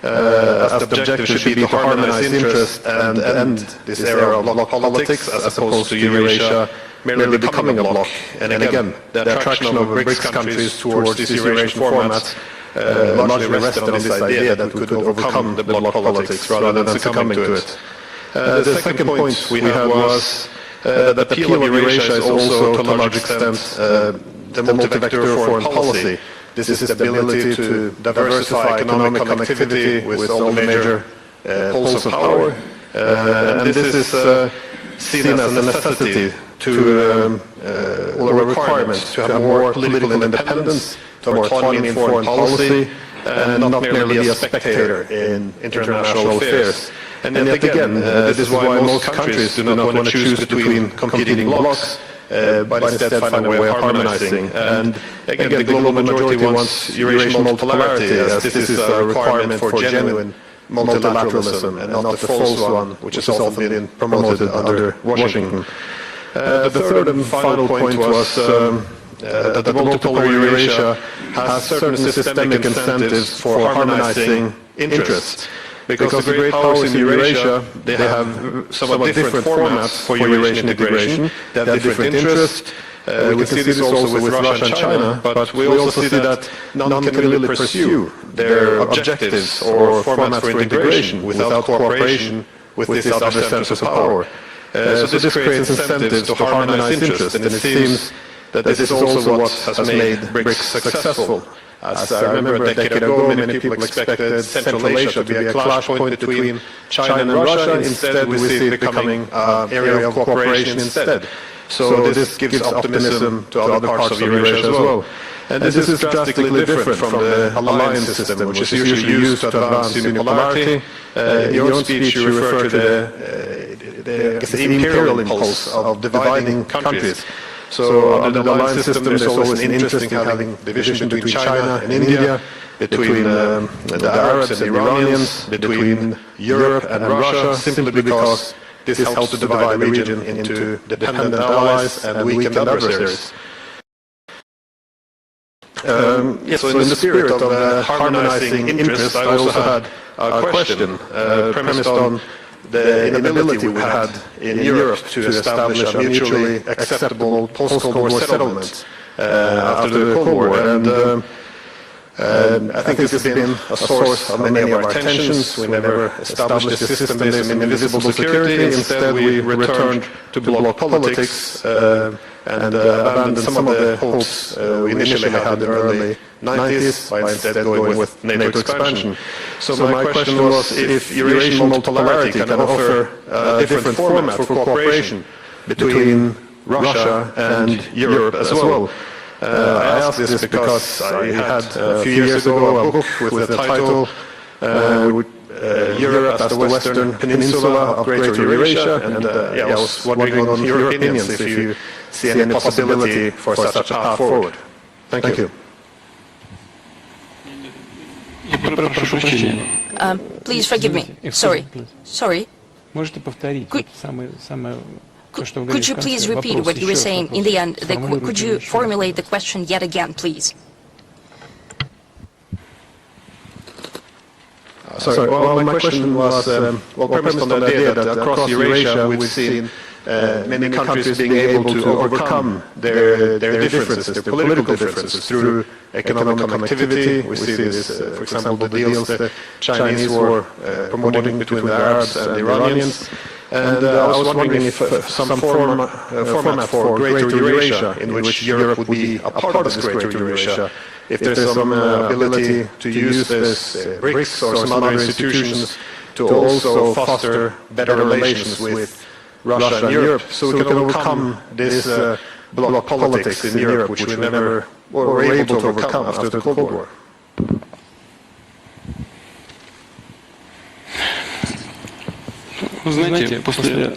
As the objective should be to harmonize interests and end this era of bloc politics as opposed to Eurasia merely becoming a bloc. And again, the attraction of BRICS countries towards this Eurasian format largely rested on this idea that we could overcome the bloc politics rather than succumbing to it. The second point we had was that the appeal of Eurasia is also, to a large extent, the multi-vector foreign policy. This is the ability to diversify economic connectivity with all the major poles of power. And this is seen as a necessity to, or a requirement to have more political independence, to have more autonomy in foreign policy, and not merely be a spectator in international affairs. And yet again, this is why most countries do not want to choose between competing blocs, but instead find a way of harmonizing. And again, the global majority wants Eurasian multipolarity, as this is a requirement for genuine multilateralism and not the false one, which has often been promoted under Washington. The third and final point was that the multipolar Eurasia has certain systemic incentives for harmonizing interests. Because the great powers in Eurasia, they have somewhat different formats for Eurasian integration. They have different interests. We can see this also with Russia and China, but we also see that none can really pursue their objectives or formats for integration without cooperation with these other centers of power. So this creates incentives to harmonize interests, and it seems that this is also what has made BRICS successful. As I remember a decade ago, many people expected Central Asia to be a clash point between China and Russia. Instead, we see it becoming an area of cooperation instead. So this gives optimism to other parts of Eurasia as well. And this is drastically different from the alliance system, which is usually used to advance unipolarity. In your own speech, you refer to the imperial impulse of dividing countries. So under the alliance system, there's always an interest in having division between China and India, between the Arabs and the Iranians, between Europe and Russia, simply because this helps to divide the region into dependent allies and weakened adversaries. So in the spirit of harmonizing interests, I also had a question premised on the inability we had in Europe to establish a mutually acceptable post-Cold War settlement after the Cold War. And I think this has been a source of many of our tensions. We never established a system based on invisible security. Instead, we returned to bloc politics and abandoned some of the hopes we initially had in the early 90s by instead going with NATO expansion. So my question was if Eurasian multipolarity can offer a different format for cooperation between Russia and Europe as well. I ask this because I had a few years ago a book with the title Europe as the Western Peninsula of Greater Eurasia, and I was wondering on your opinions if you see any possibility for such a path forward. Thank you. Please forgive me. Sorry. Можете повторить самое Could you please repeat what you were saying in the end? Could you formulate the question yet again, please? Sorry, well, my question was, premised on the idea that across Eurasia we've seen many countries being able to overcome their differences, their political differences, through economic connectivity. We see this, for example, the deals the Chinese were promoting between the Arabs and the Iranians. And I was wondering if some format for Greater Eurasia, in which Europe would be a part of this Greater Eurasia, if there's some ability to use this BRICS or some other institutions to also foster better relations with Russia and Europe, so we can overcome this bloc politics in Europe, which we never were able to overcome after the Cold War. Вы знаете, после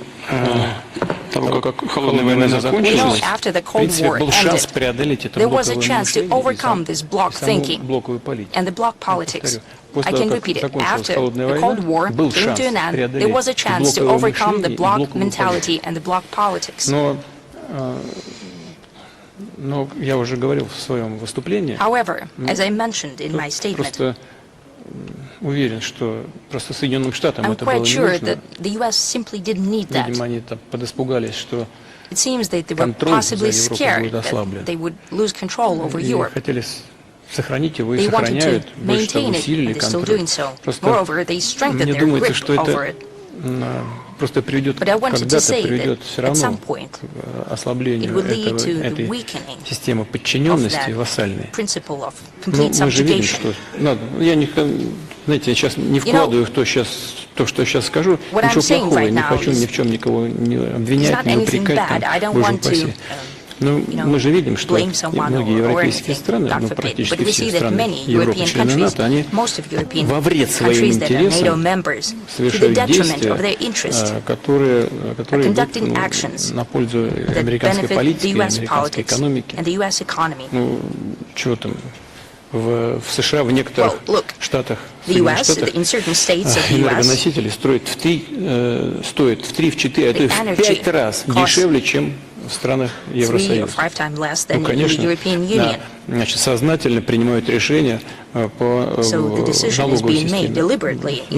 того, как холодная война закончилась, в принципе, был шанс преодолеть это блоковое мышление, блоковую политику. Повторю, после того, как закончилась холодная война, был шанс преодолеть блоковое мышление и блок политики. Но я уже говорил в своем выступлении, просто уверен, что просто Соединенным Штатам это было не нужно. Видимо, они там подиспугались, что контроль за Европой будет ослаблен. И хотели сохранить его, и сохраняют, больше того, усилили контроль. Просто мне думается, что это просто приведет, когда-то приведет все равно к ослаблению этой системы подчиненности вассальной. Но мы же видим, что... я знаете, я сейчас не вкладываю в то, что сейчас скажу, ничего плохого, я не хочу ни в чем никого не обвинять, не упрекать, там, боже упаси. Но мы же видим, что многие европейские страны, практически все страны Европы, члены НАТО, они во вред своим интересам совершают действия, которые идут на пользу американской политики, американской экономики. Чего там? В США, в некоторых штатах, энергоносители стоят в 3, в 4, а то и в 5 раз дешевле, чем в странах Евросоюза. Ну, конечно, значит, сознательно принимают решения по налоговой системе.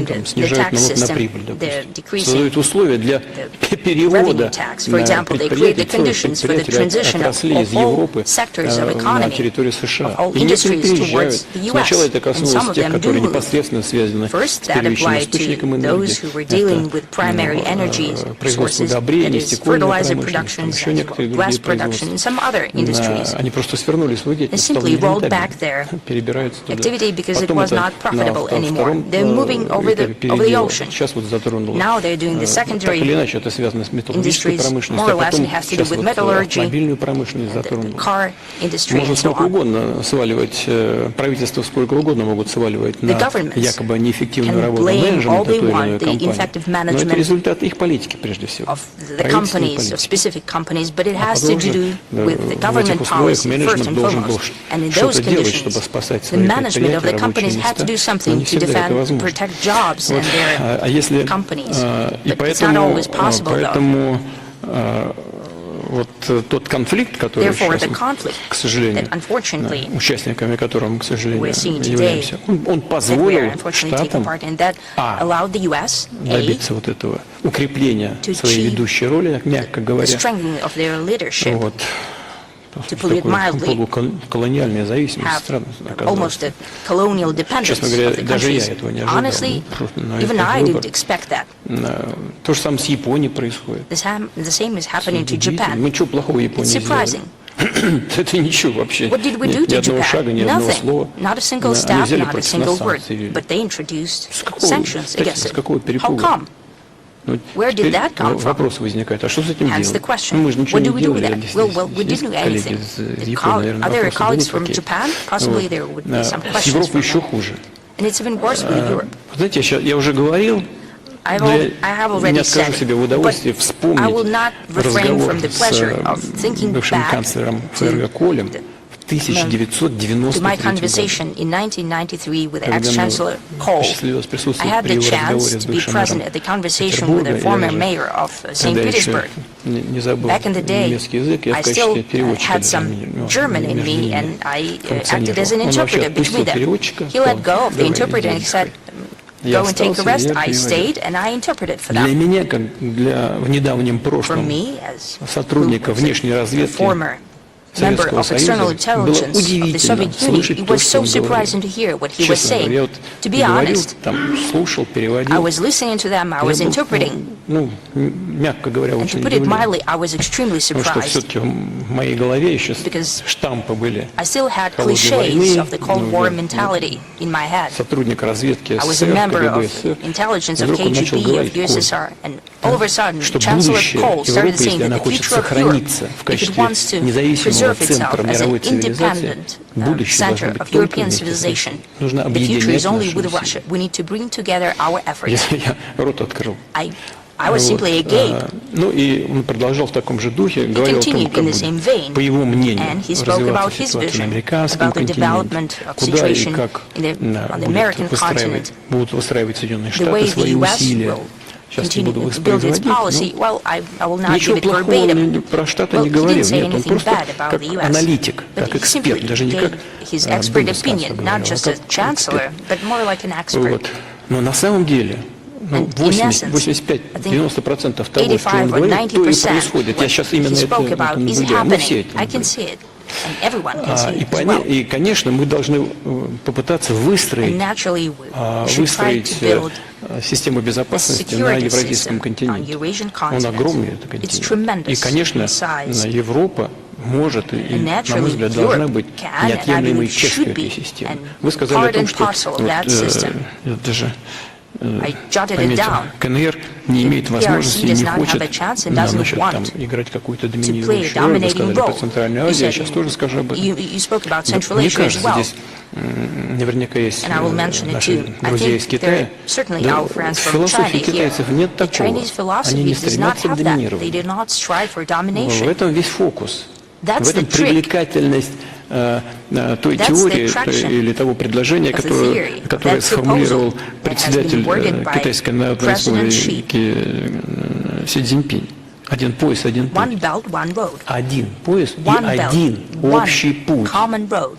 Там, снижают налог на прибыль, допустим. Создают условия для перевода предприятий, отраслей из Европы на территорию США. И некоторые переезжают. Сначала это коснулось тех, которые непосредственно связаны с первичным источником энергии. Это производство удобрений, стекольная промышленность, еще некоторые другие производства. Они просто свернули свою деятельность, стало нерентабельно, перебираются туда. Потом это на втором передело. Сейчас вот затронуло. Так или иначе это связано с металлургической промышленностью, а потом сейчас вот мобильную промышленность затронуло. Можно сколько угодно сваливать, правительство сколько угодно могут сваливать на якобы неэффективную работу менеджмента той или иной компании. Но это результат их политики прежде всего. Правительственной политики. А потом же в этих условиях менеджмент должен был что-то делать, чтобы спасать свои предприятия, рабочие места, но не всегда это возможно. Вот. А если, и поэтому вот тот конфликт, который сейчас, к сожалению, участниками которого мы, к сожалению, являемся, он позволил Штатам добиться вот этого укрепления своей ведущей роли, мягко говоря, вот, to put it mildly, have almost a colonial dependence of the countries. Honestly, even I didn't expect that. То же самое с Японией происходит. The same is happening to Japan. Мы что плохого Японии It's surprising. Это ничего вообще. What did we do to Japan? Nothing. Not a single step, not a single word. But they introduced sanctions against it. How come? Where did that come from? Вопрос возникает, а что с этим Hence the делать? question. Мы же ничего What не do we do with делали. that? Well, we didn't do anything. Are there colleagues from Japan? Possibly there would be some С questions Европой from еще them. хуже. And it's even worse with Europe. Знаете, я уже говорил, I have already не said откажу себе в it, удовольствии but вспомнить I will not refrain разговор from the pleasure of с thinking бывшим back канцлером ФРГ Колем в to my 1993 году. conversation in 1993 with ex-chancellor Kohl. I had the chance to be present at the conversation with the former mayor of St. Petersburg. Back in the day, I still had some German in me, and I acted as an interpreter between them. He let go of the interpreter and he said, go and take a rest. I stayed and I interpreted for Для them. меня, как в недавнем For прошлом me, as сотрудника внешней разведки former member Советского of external Союза, было intelligence of the удивительно Soviet Union, слышать it то, was что so он говорил. surprising to hear what he was Честно говоря, saying. я вот To be говорил, honest, там, слушал, переводил. I was listening to them, I was Я был, interpreting, ну, мягко говоря, and очень to put it удивлен. mildly, I was extremely Потому что surprised. все-таки в моей голове еще Because штампы были. I still had холодной cliches войны, of the Cold ну, War да, mentality in my head. сотрудник разведки I was a СССР, member КГБ of СССР. intelligence И of вдруг он начал KGB of говорить, USSR, and all of a sudden, что Chancellor будущее Kohl started Европы, saying если that она the хочет future of Europe, сохраниться в if it качестве wants to независимого preserve itself центра as an мировой цивилизации, independent будущее должно center быть of только European вместе с civilization, этим. Нужно the future объединять is only наши with усилия. Russia. We need to bring together our efforts. Я рот открыл. I was simply agape. Ну и он продолжал в таком же духе, He говорил о том, continued как in the same vein, по его мнению, and he spoke about развиваться his ситуация на vision американском about the development континенте, of куда и situation как on the American continent, будут выстраивать Соединенные the way Штаты the свои U.S. усилия. will Сейчас не буду continue to build its воспроизводить, policy. но Well, I will not ничего give it плохого verbatim. про Штаты Well, не he говорил. didn't say Нет, он anything просто bad about как the U.S. аналитик, But как he эксперт, simply даже не как gave his expert Бундесkanцлер opinion, говорил, not а just как a chancellor, эксперт. but more like an expert. Вот. Но на самом деле, ну, And in essence, 85-90% того, что он 85 or говорит, то и 90% происходит. Я сейчас именно he это spoke about is наблюдаю. Мы все happening. это I can наблюдаем. see it, and everyone can see it as well. И, конечно, мы должны попытаться And выстроить naturally, we should try to build систему безопасности на security Евразийском system on континенте. Eurasian Он огромный, continent. этот It's континент. И, tremendous конечно, in size. Европа может и, And на naturally, мой взгляд, должна Europe быть can, and I неотъемлемой believe частью should этой be, системы. and Вы сказали о part том, and что parcel of that system. даже I jotted it пометил, down. КНР не имеет PRC возможности и does не not хочет have a chance and doesn't значит, там, want играть какую-то to play a доминирующую роль. Вы dominating сказали role. про Центральную You Азию, я said- сейчас тоже скажу об этом. You spoke about Central Мне Asia as кажется, well. здесь наверняка есть And I will mention it наши too. I друзья из think Китая. there are certainly Да, our friends в from философии China here. китайцев нет The такого. Chinese Они не philosophy does not стремятся к have that. They доминированию. do not strive for В domination. этом весь фокус. That's В этом the trick. привлекательность той That's теории the attraction или того предложения, of the theory, которое that сформулировал proposal that has been председатель worded by Китайской Народной President Республики Си Цзиньпин. Один пояс, один One путь. belt, one road. Один пояс One и belt, один one общий путь. common road.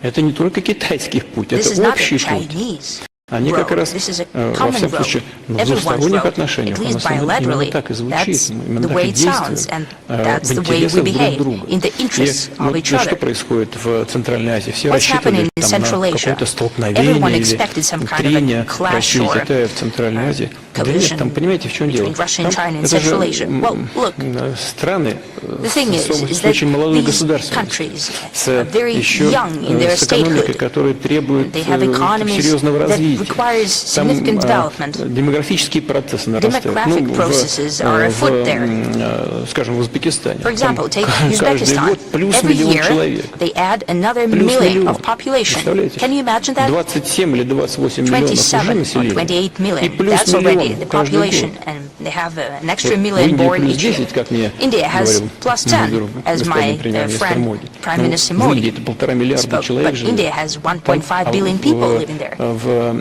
Это не только китайский путь, This это is not a общий путь. Chinese Они road. как раз, This is a во common всяком случае, road. в Everyone's двусторонних road. отношениях, At у нас least именно bilaterally. так и звучит, That's именно the так way и it sounds, действуем, and that's в the way we интересах друг behave, друга. in the interests of each Что other. происходит в Центральной Азии? Все What's рассчитывали happening in там, на Central Asia? какое-то столкновение Everyone или expected some kind of a трение clash России и or Китая в Центральной Азии. Да нет, collision там понимаете, в чем дело? between Russia and Там China in это же Central Asia. Well, look, страны the thing is с that очень молодой these государственностью, countries с are very еще young in their с экономикой, statehood. которая требует They have economies серьезного that развития. requires Там significant development. демографические процессы нарастают. Demographic processes are afoot there. Скажем, в Узбекистане. For example, take Каждый Uzbekistan. год плюс Every миллион year, человек. they add another Плюс million миллион. of population. Представляете? Can you imagine that? 27 или 28 миллионов уже 27 or населения. 28 И million. плюс That's already миллион the каждый population, год. and they have an extra Вот в million Индии born плюс each year. 10, как мне India has говорил plus мой 10, друг, as господин my премьер-министр friend, Моди. Prime Minister В Индии Modi это 1,5 миллиарда spoke. человек But живет. India has 1.5 billion people living there. В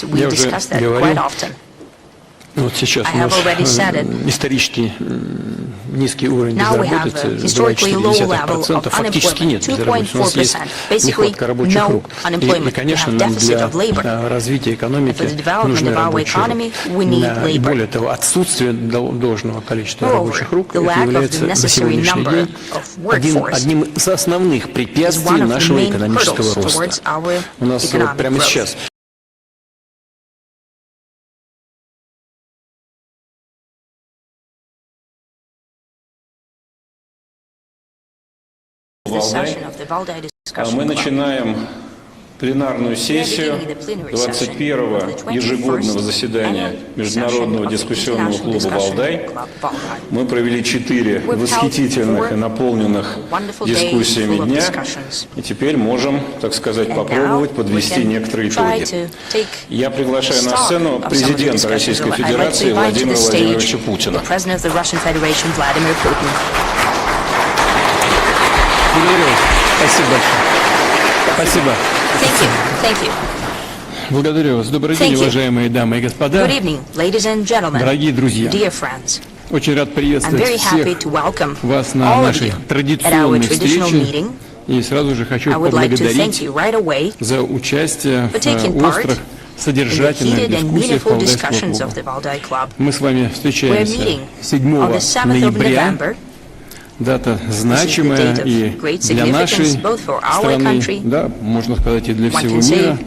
BRICS, we discuss that quite often. Вот сейчас I у have нас already said it. исторический низкий уровень безработицы, бывает 0,4%, фактически нет безработицы. У нас есть нехватка рабочих рук. И, конечно, нам для развития экономики нужны рабочие руки. И более того, отсутствие должного количества рабочих рук является на сегодняшний день одним из основных препятствий нашего экономического роста. У нас вот прямо сейчас мы начинаем пленарную сессию 21-го ежегодного заседания Международного дискуссионного клуба «Валдай». Мы провели 4 восхитительных и наполненных дискуссиями дня, и теперь можем, так сказать, попробовать подвести некоторые итоги. Я приглашаю на сцену президента Российской Федерации Владимира Владимировича Путина. Спасибо большое. Спасибо. Благодарю вас. Добрый день, уважаемые дамы и господа, дорогие друзья. Очень рад приветствовать всех вас на нашей традиционной встрече. И сразу же хочу поблагодарить за участие в острых, содержательных дискуссиях Валдайского клуба. Мы с вами встречаемся 7 ноября. Дата значимая и для нашей страны, да, можно сказать, и для всего мира.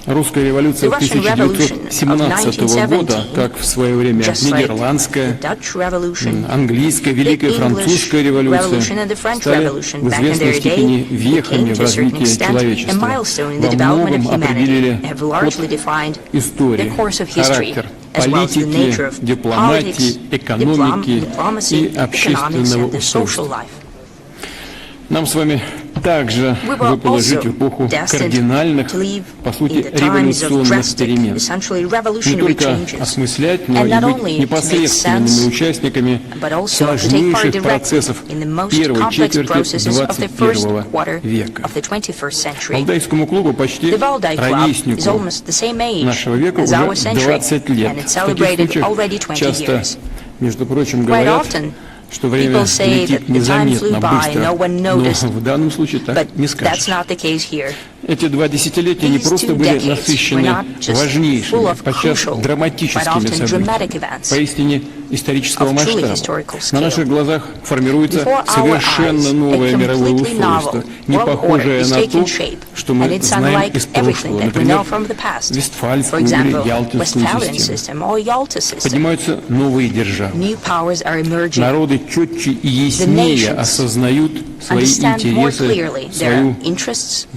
Русская революция 1917 года, как в свое время нидерландская, английская, Великая Французская революция, стали в известной степени вехами в развитии человечества. Во многом определили ход истории, характер политики, дипломатии, экономики и общественного устройства. Нам с вами также выпало жить в эпоху кардинальных, по сути, революционных перемен. Не только осмыслять, но и быть непосредственными участниками сложнейших процессов первой четверти 21 века. Валдайскому клубу, почти ровеснику нашего века, уже 20 лет. В таких случаях часто, между прочим, говорят, что время летит незаметно, быстро, но в данном случае так не скажешь. Эти 2 десятилетия не просто были насыщены важнейшими, подчас драматическими событиями, поистине исторического масштаба. На наших глазах формируется совершенно новое мировое устройство, не похожее на то, что мы знаем из прошлого, например, Вестфальскую или Ялтинскую систему. Поднимаются новые державы. Народы четче и яснее осознают свои интересы, свою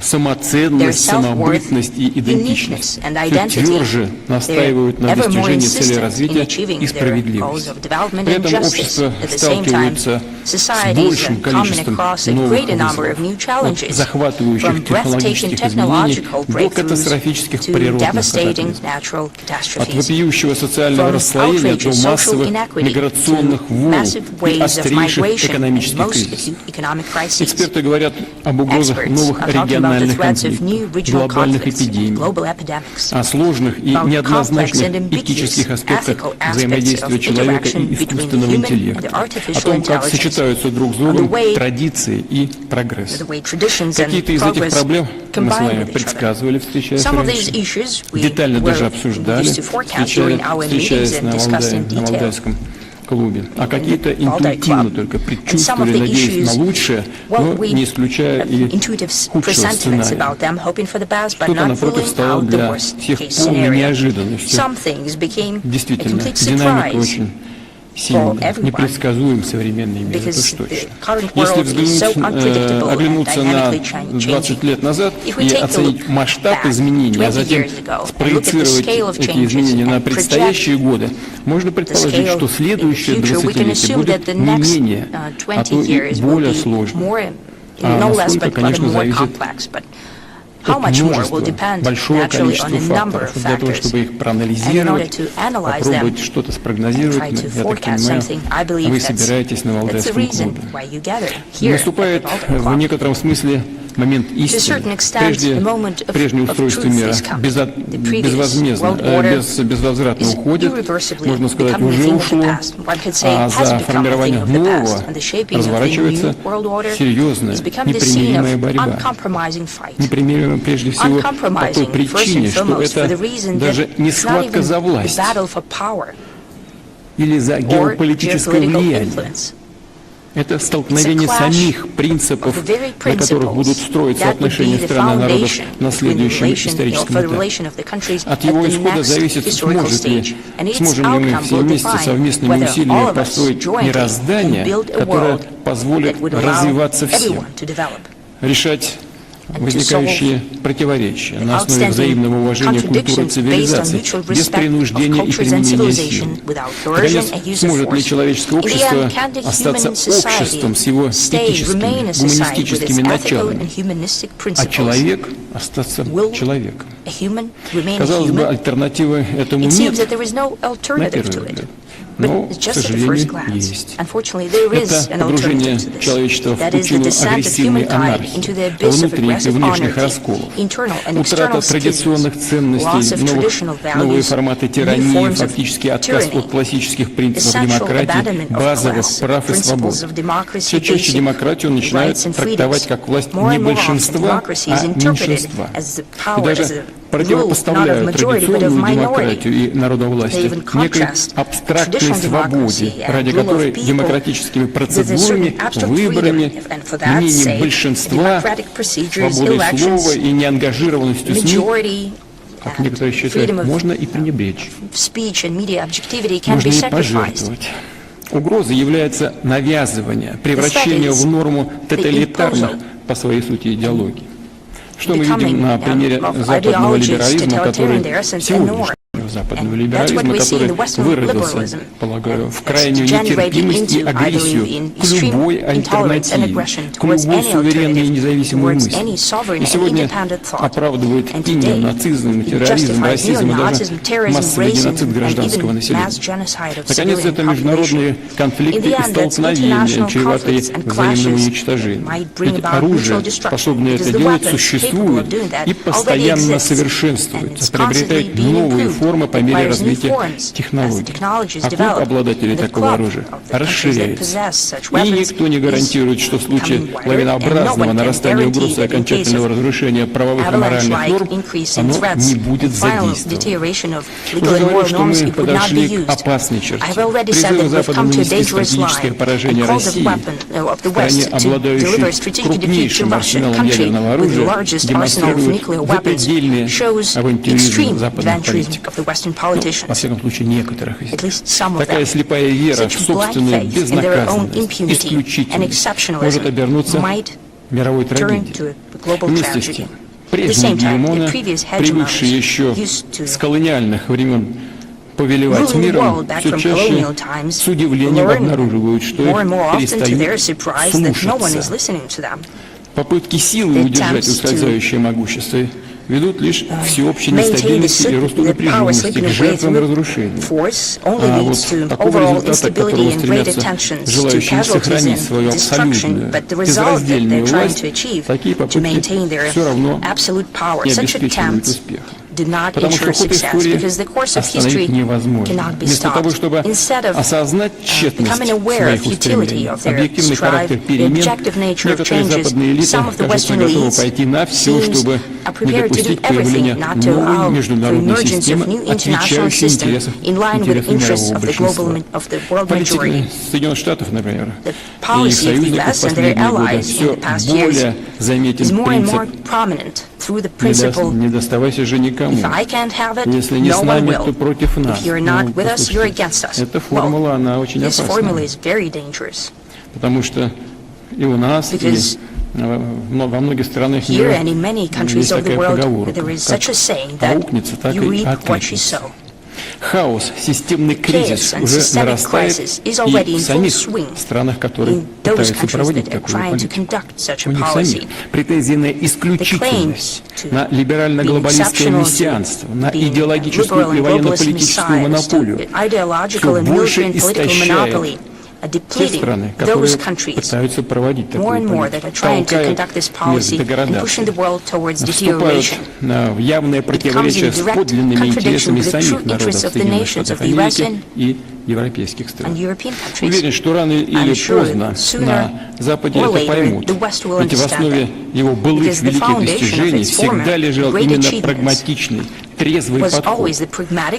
самоценность, самобытность и идентичность. Все тверже настаивают на достижении цели развития и справедливости. При этом общество сталкивается с большим количеством новых вызовов, от захватывающих технологических изменений до катастрофических природных катаклизмов, от вопиющего социального расслоения до массовых миграционных волн и острейших экономических кризисов. Эксперты говорят об угрозах новых региональных конфликтов, глобальных эпидемий, о сложных и неоднозначных этических аспектах взаимодействия человека и искусственного интеллекта, о том, как сочетаются друг с другом традиции и прогресс. Какие-то из этих проблем мы с вами предсказывали, встречаясь раньше, детально даже обсуждали, встречаясь на Валдайском клубе, а какие-то интуитивно только предчувствовали, надеясь на лучшее, но не исключая и худшего сценария. Кто-то, напротив, стал для всех полной неожиданностью. Действительно, динамика очень сильная, непредсказуем современный мир, это уж точно. Если оглянуться на 20 лет назад и оценить масштаб изменений, а затем спроецировать эти изменения на предстоящие годы, можно предположить, что следующее 20-летие будет не менее, а то и более сложным. А насколько, конечно, зависит от множества, большого количества факторов. Для того, чтобы их проанализировать, попробовать что-то спрогнозировать, я так понимаю, вы собираетесь на Валдайском клубе. Наступает в некотором смысле момент истины. Прежнее устройство мира безвозмездно, безвозвратно уходит, можно сказать, уже ушло, а за формирование нового разворачивается серьезная, непримиримая борьба. Непримиримая прежде всего по той причине, что это даже не схватка за власть или за геополитическое влияние. Это столкновение самих принципов, на которых будут строиться отношения стран и народов на следующем историческом этапе. От его исхода зависит, сможем ли мы все вместе совместными усилиями построить мироздание, которое позволит развиваться всем, решать возникающие противоречия на основе взаимного уважения культуры и цивилизации, без принуждения и применения силы. Наконец, сможет ли человеческое общество остаться обществом с его этическими, гуманистическими началами, а человек остаться человеком? Казалось бы, альтернативы этому нет, на первый взгляд. Но, к сожалению, есть. Это погружение человечества в пучину агрессивной анархии, внутренних и внешних расколов, утрата традиционных ценностей, новые форматы тирании, фактически отказ от классических принципов демократии, базовых прав и свобод. Все чаще демократию начинают трактовать как власть не большинства, а меньшинства. И даже противопоставляют традиционную демократию и народовластие некой абстрактной свободе, ради которой демократическими процедурами, выборами, мнением большинства, свободой слова и неангажированностью СМИ, как некоторые считают, можно и пренебречь, можно и пожертвовать. Угрозой является навязывание, превращение в норму тоталитарных по своей сути идеологий. Что мы видим на примере западного либерализма, который сегодняшнего западного либерализма, который выразился, полагаю, в крайнюю нетерпимость и агрессию к любой альтернативе, к любой суверенной и независимой мысли. И сегодня оправдывает и неонацизм, и терроризм, расизм, и даже массовый геноцид гражданского населения. Наконец, это международные конфликты и столкновения, чреватые взаимным уничтожением. Ведь оружие, способное это делать, существует и постоянно совершенствуется, приобретает новые формы по мере развития технологий. А клуб обладателей такого оружия расширяется. И никто не гарантирует, что в случае лавинообразного нарастания угроз и окончательного разрушения правовых и моральных норм оно не будет задействовано. Уже говорю, что мы подошли к опасной черте. Призывы Запада нанести стратегическое поражение России, стране, обладающей крупнейшим арсеналом ядерного оружия, демонстрирует запредельный авантюризм западных политиков. Во всяком случае, некоторых из них. Такая слепая вера в собственную безнаказанность, исключительность может обернуться мировой трагедией. Вместе с тем, прежние гегемоны, привыкшие еще с колониальных времен повелевать миром, все чаще с удивлением обнаруживают, что их перестают слушаться. Попытки силы удержать ускользающее могущество ведут лишь к всеобщей нестабильности и росту напряженности, к жертвам и разрушению. А вот такого результата, к которому стремятся желающие сохранить свою абсолютную, безраздельную власть, такие попытки все равно не обеспечивают успеха. Потому что ход истории остановить невозможно. Вместо того, чтобы осознать тщетность своих устремлений, объективный характер перемен, некоторые западные элиты, кажется, готовы пойти на все, чтобы не допустить появления новой международной системы, отвечающей интересам мирового большинства. Политика Соединенных Штатов, например, и их союзников в последние годы все более заметен принцип «не доставайся же никому». Если не с нами, то против нас. Эта формула, она очень опасна. Потому что и у нас, и во многих странах мира есть такая поговорка: как аукнется, так и откликнется. Хаос, системный кризис уже нарастает и в самих странах, которые пытаются проводить такую политику. У них самих претензии на исключительность, на либерально-глобалистское мессианство, на идеологическую и военно-политическую монополию все больше истощает те страны, которые пытаются проводить такую политику, толкают мир к деградации, вступают в явное противоречие с подлинными интересами самих народов Соединенных Штатов Америки и европейских стран. Уверен, что рано или поздно на Западе это поймут, ведь в основе его былых великих достижений всегда лежал именно прагматичный, трезвый подход,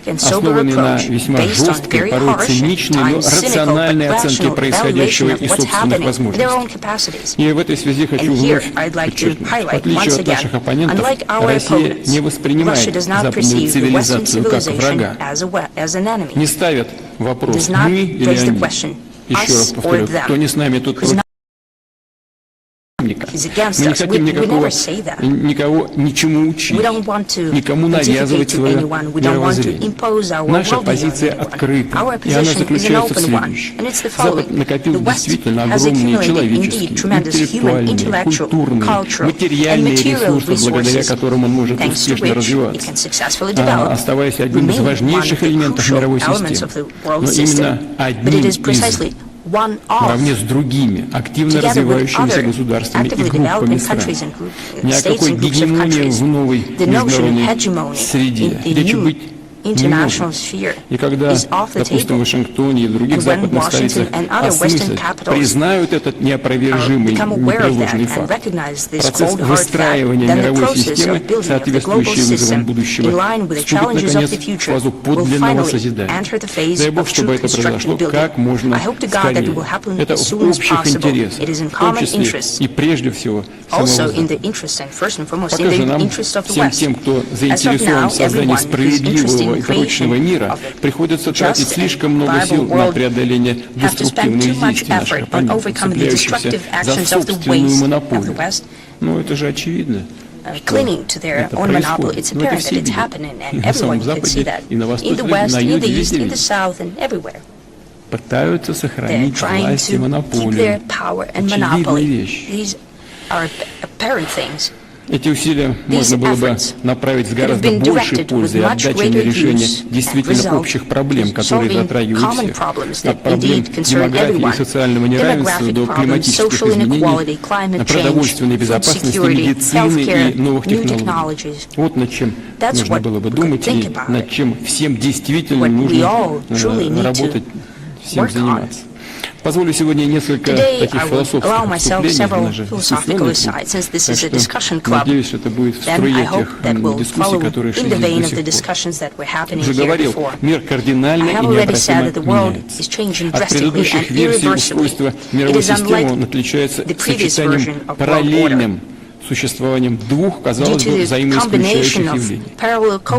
основанный на весьма жесткой, порой циничной, но рациональной оценке происходящего и собственных возможностей. И в этой связи хочу вновь подчеркнуть, в отличие от наших оппонентов, Россия не воспринимает западную цивилизацию как врага, не ставит вопрос «мы» или «они». Еще раз повторю, кто не с нами, тот против. Мы не хотим никого ничему учить, никому навязывать свое мировоззрение. Наша позиция открыта, и она заключается в следующем. Запад накопил действительно огромные человеческие, интеллектуальные, культурные, материальные ресурсы, благодаря которым он может успешно развиваться, оставаясь одним из важнейших элементов мировой системы. Но именно одним из наравне с другими активно развивающимися государствами и группами стран. Ни о какой гегемонии в новой международной среде речи быть не может. И когда, допустим, в Вашингтоне и в других западных столицах осмыслят, признают этот неопровержимый, непреложный факт, процесс выстраивания мировой системы, соответствующей вызовам будущего, вступит, наконец, в фазу подлинного созидания. Дай Бог, чтобы это произошло как можно скорее. Это в общих интересах, в том числе и прежде всего самого Запада. Пока же нам, всем тем, кто заинтересован в создании справедливого и прочного мира, приходится тратить слишком много сил на преодоление деструктивных действий наших оппонентов, цепляющихся за собственную монополию. Ну, это же очевидно. Это происходит. Но это все видят. И на самом Западе, и на Востоке, на Юге, везде видят. Пытаются сохранить власть и монополию. Очевидные вещи. Эти усилия можно было бы направить с гораздо большей пользой и отдачей на решение действительно общих проблем, которые затрагивают всех. От проблем демографии и социального неравенства до климатических изменений, продовольственной безопасности, медицины и новых технологий. Вот над чем нужно было бы думать и над чем всем действительно нужно работать, всем заниматься. Позволю сегодня несколько таких философских вступлений в наши дискуссионные, так что надеюсь, что это будет в струе тех дискуссий, которые шли здесь до сих пор. Уже говорил, мир кардинально и необратимо меняется. От предыдущих версий устройства мировой системы он отличается сочетанием параллельным существованием двух, казалось бы, взаимоисключающих явлений.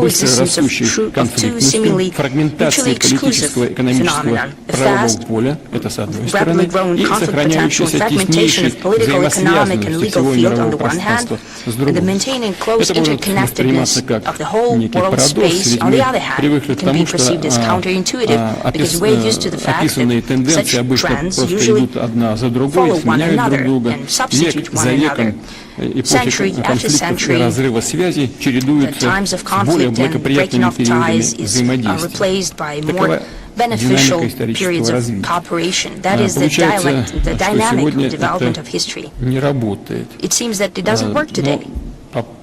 Быстро растущий конфликт, фрагментация политического и экономического правового поля, это с одной стороны, и сохраняющаяся теснейшей взаимосвязанность всего мирового пространства с другой. Это может восприниматься как некий парадокс, ведь мы привыкли к тому, что описанные тенденции обычно просто идут одна за другой, сменяют друг друга, век за веком. Эпохи конфликтов и разрыва связей чередуются с более благоприятными периодами взаимодействия. Такова динамика исторического развития. Получается, что сегодня это не работает.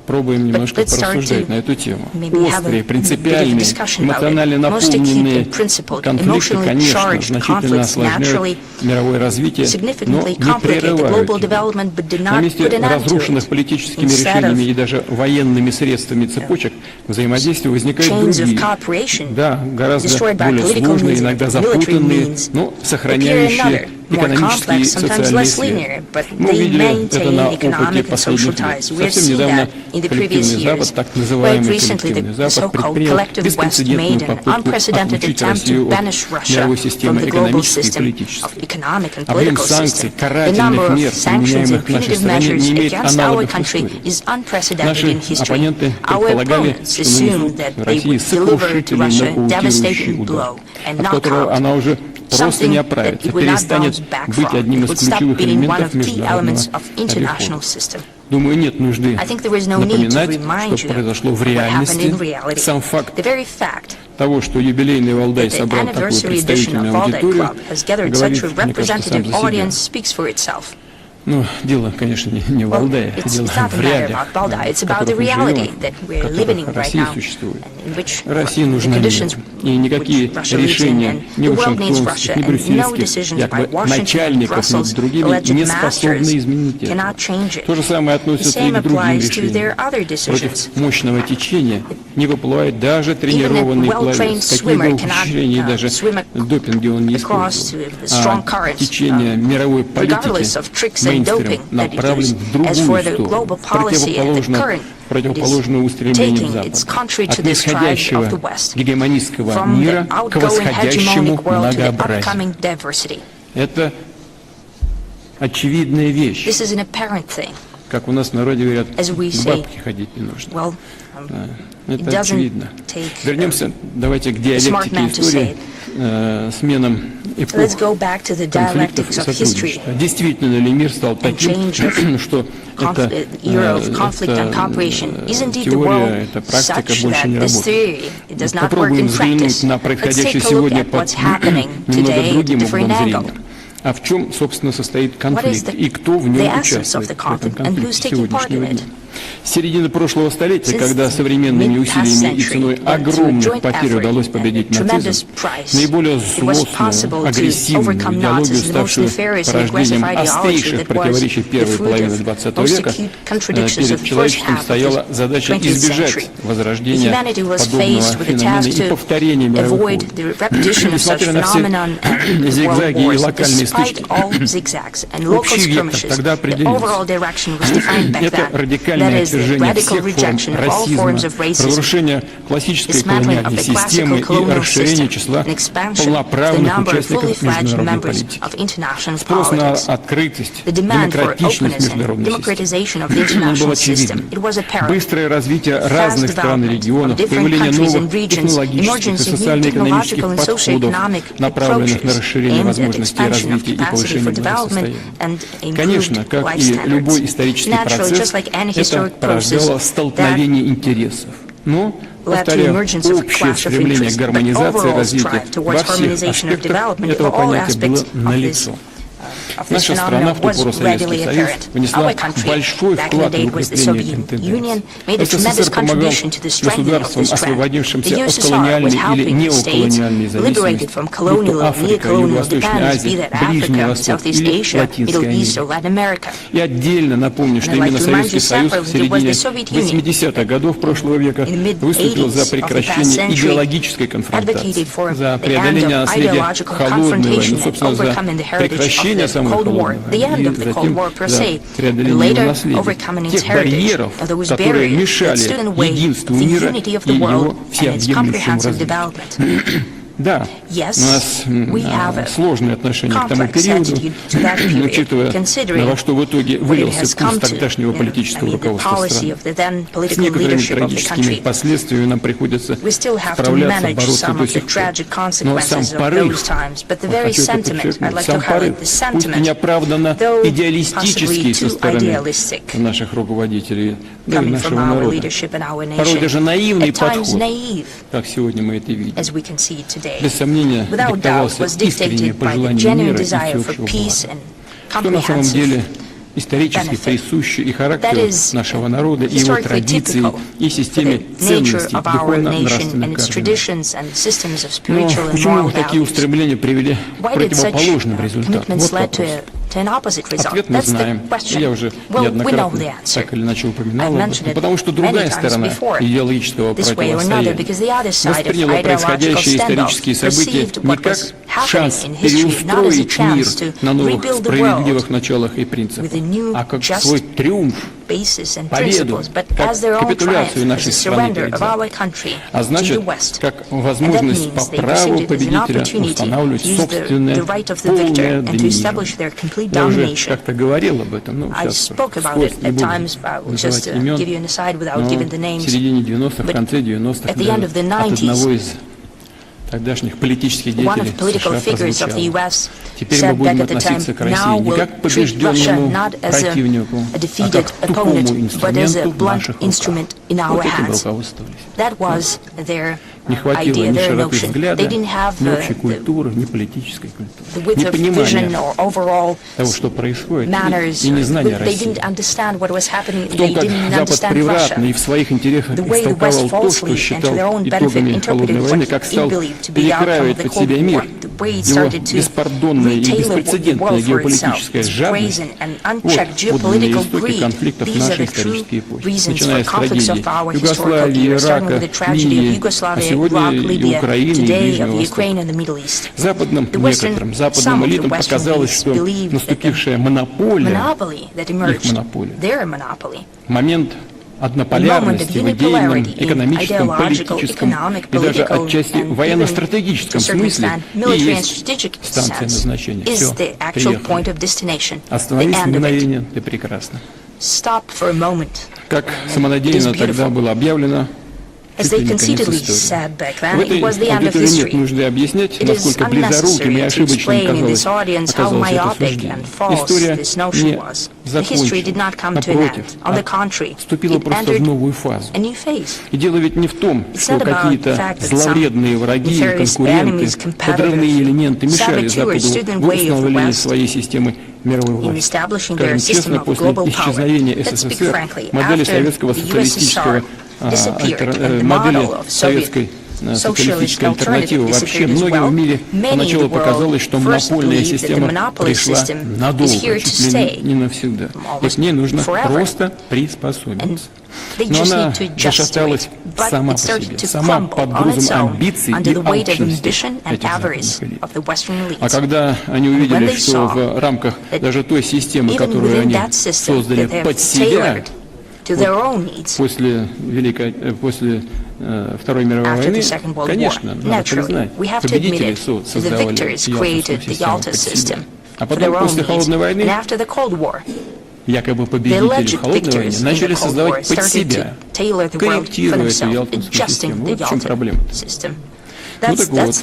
Попробуем немножко порассуждать на эту тему. Острые, принципиальные, эмоционально наполненные конфликты, конечно, значительно осложняют мировое развитие, но не прерывают. На месте разрушенных политическими решениями и даже военными средствами цепочек взаимодействия возникают другие, да, гораздо более сложные, иногда запутанные, но сохраняющие экономические и социальные связи. Мы увидели это на опыте последних лет. Совсем недавно коллективный Запад, так называемый коллективный Запад, предпринял беспрецедентную попытку отключить Россию от мировой системы экономической и политической. Объем санкций, карательных мер, применяемых к нашей стране, не имеет аналогов в истории. Наши оппоненты предполагали, что нанесут России сокрушительный нокаутирующий удар, от которого она уже просто не оправится, перестанет быть одним из ключевых элементов международного обихода. Думаю, нет нужды напоминать, что произошло в реальности. Сам факт того, что юбилейный Валдай собрал такую представительную аудиторию, говорит, мне кажется, сам за себя. Ну, дело, конечно, не в Валдае, дело в реалиях, в которых мы живем, в которых Россия существует. России нужна мир, и никакие решения ни вашингтонских, ни брюссельских, якобы начальников над другими не способны изменить это. То же самое относится и к другим решениям. Против мощного течения не выплывает даже тренированный пловец, какие бы ухищрения, даже допинги он не использовал. А течение мировой политики направлен в другую сторону, противоположную устремлению Запада, от нисходящего гегемонистского мира к восходящему многообразию. Это очевидная вещь. Как у нас в народе говорят, бабки ходить не нужно. Это очевидно. Вернемся, давайте, к диалектике истории, сменам эпох, конфликтов и сотрудничества. Действительно ли мир стал таким, что эта теория, эта практика больше не работает? Попробуем взглянуть на происходящее сегодня под немного другим углом зрения. А в чем, собственно, состоит конфликт и кто в нем участвует в этом конфликте сегодняшнего дня? С середины прошлого столетия, когда современными усилиями и ценой огромных потерь удалось победить нацизм, наиболее злостную, агрессивную идеологию, ставшую порождением острейших противоречий первой половины XX века, перед человечеством стояла задача избежать возрождения подобного феномена и повторения мировых войн. Несмотря на все зигзаги и локальные стычки, общий вектор тогда определился. Это радикальное отвержение всех форм расизма, разрушение классической колониальной системы и расширение числа полноправных участников международной политики. Спрос на открытость, демократичность международной системы был очевиден. Быстрое развитие разных стран и регионов, появление новых технологических и социально-экономических подходов, направленных на расширение возможностей развития и повышение благосостояния. Конечно, как и любой исторический процесс, это порождало столкновение интересов. Но, повторяю, общее стремление к гармонизации развития во всех аспектах этого понятия было налицо. Наша страна, в ту пору Советский Союз, внесла большой вклад в укрепление этих тенденций. СССР помогал государствам, освободившимся от колониальной или неоколониальной зависимости, будь то Африка, Юго-Восточная Азия, Ближний Восток или Латинская Америка. И отдельно напомню, что именно Советский Союз в середине 80-х годов прошлого века выступил за прекращение идеологической конфронтации, за преодоление наследия холодной войны, собственно, за прекращение самой холодной войны, и затем за преодоление наследия, тех барьеров, которые мешали единству мира и его всеобъемлющему развитию. Да, у нас сложные отношения к тому периоду, учитывая, во что в итоге вылился курс тогдашнего политического руководства страны. С некоторыми трагическими последствиями нам приходится справляться, бороться до сих пор. Но сам порыв, хочу это подчеркнуть, сам порыв, пусть и неоправданно идеалистический со стороны наших руководителей, да и нашего народа, порой даже наивный подход, как сегодня мы это видим, без сомнения диктовался искренним пожеланием мира и всеобщего блага, что на самом деле исторически присуще и характеру нашего народа, и его традиции, и системе ценностей, духовно-нравственных координат. Но почему такие устремления привели к противоположным результатам? Вот вопрос. Ответ мы знаем, я уже неоднократно так или иначе упоминал об этом, потому что другая сторона идеологического противостояния восприняла происходящие исторические события не как шанс переустроить мир на новых справедливых началах и принципах, а как свой триумф, победу, как капитуляцию нашей страны перед Западом. А значит, как возможность по праву победителя устанавливать собственное полное доминирование. Я уже как-то говорил об этом, но сейчас вскользь не буду называть имен, но в середине 90-х, в конце 90-х от одного из тогдашних политических деятелей США прозвучало: теперь мы будем относиться к России не как к побежденному противнику, а как к тупому инструменту в наших руках. Вот этим руководствовались. Не хватило ни широты взгляда, ни общей культуры, ни политической культуры. Не понимания того, что происходит, и незнания России. В том, как Запад превратно и в своих интересах истолковал то, что считал итогами холодной войны, как стал перекраивать под себя мир, его беспардонная и беспрецедентная геополитическая жадность – вот подлинные истоки конфликтов нашей исторической эпохи, начиная с трагедии Югославии, Ирака, Ливии, а сегодня и Украины, и Ближнего Востока. Некоторым западным элитам показалось, что наступившая монополия, их монополия, момент однополярности в идейном, экономическом, политическом и даже отчасти военно-стратегическом смысле и есть станция назначения. Все, приехали. Остановись на мгновение, ты прекрасна. Как самонадеянно тогда было объявлено, As they conceitedly said back then, it was the end of history. It is unnecessary to explain in this audience how myopic and false this notion was. The history did not come to an end. On the contrary, it entered a new phase. И дело ведь не в том, что какие-то зловредные враги, конкуренты, подрывные элементы мешали Западу в установлении своей системы мировой власти. Скажем честно, после исчезновения СССР модели советского социалистического модели советской социалистической альтернативы вообще многим в мире поначалу показалось, что монопольная система пришла надолго, чуть ли не навсегда. И к ней нужно просто приспособиться. Но она зашаталась сама по себе, сама под грузом амбиций и алчности этих западных элит. А когда они увидели, что в рамках даже той системы, которую они создали под себя, после Второй мировой войны, конечно, надо признать, победители создавали Ялтинскую систему под себя. А потом, после Холодной войны, якобы победители в Холодной войне начали создавать под себя, корректируя эту Ялтинскую систему. Вот в чем проблема. Ну так вот,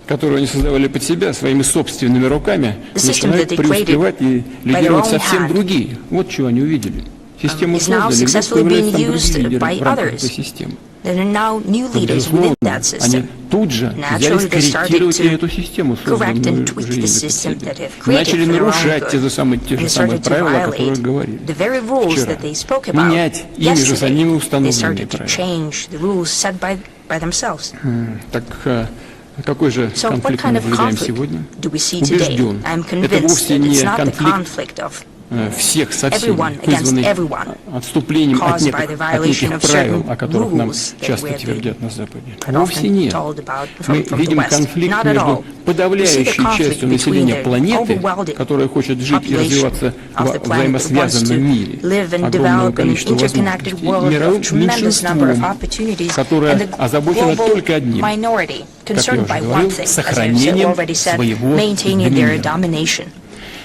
которую они создавали под себя своими собственными руками, начинают преуспевать и лидировать совсем другие. Вот чего они увидели. Систему создали, вдруг появляются там другие лидеры в рамках этой системы. Безусловно, они тут же взялись корректировать и эту систему, созданную уже ими под себя. Начали нарушать те же самые правила, о которых говорили вчера. Менять ими же самими установленные правила. Так какой же конфликт мы наблюдаем сегодня? Убежден, это вовсе не конфликт всех со всеми, вызванный отступлением от неких правил, о которых нам часто твердят на Западе. Вовсе нет. Мы видим конфликт между подавляющей частью населения планеты, которая хочет жить и развиваться в взаимосвязанном мире, огромного количества возможностей, и мировым меньшинством, которое озабочено только одним, как я уже говорил, сохранением своего доминирования.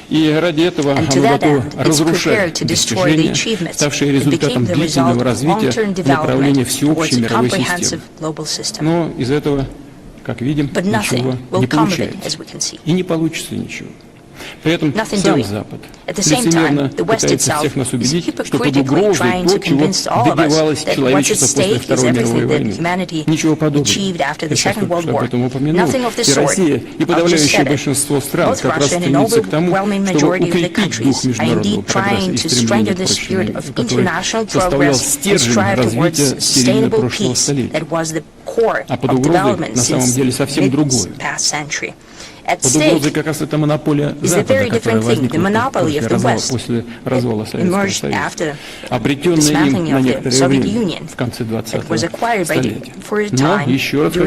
И ради этого оно готово разрушать достижения, ставшие результатом длительного развития в направлении всеобщей мировой системы. Но из этого, как видим, ничего не получается. И не получится ничего. При этом сам Запад лицемерно пытается всех нас убедить, что под угрозой то, чего добивалось человечество после Второй мировой войны. Ничего подобного. Я сейчас только что об этом упомянул. И Россия, и подавляющее большинство стран как раз стремится к тому, чтобы укрепить дух международного прогресса и стремления к прочному миру, который составлял стержень развития середины прошлого столетия. А под угрозой на самом деле совсем другое. Под угрозой как раз эта монополия Запада, которая возникла после развала Советского Союза, обретенная им на некоторое время в конце 20-го столетия. Но еще раз хочу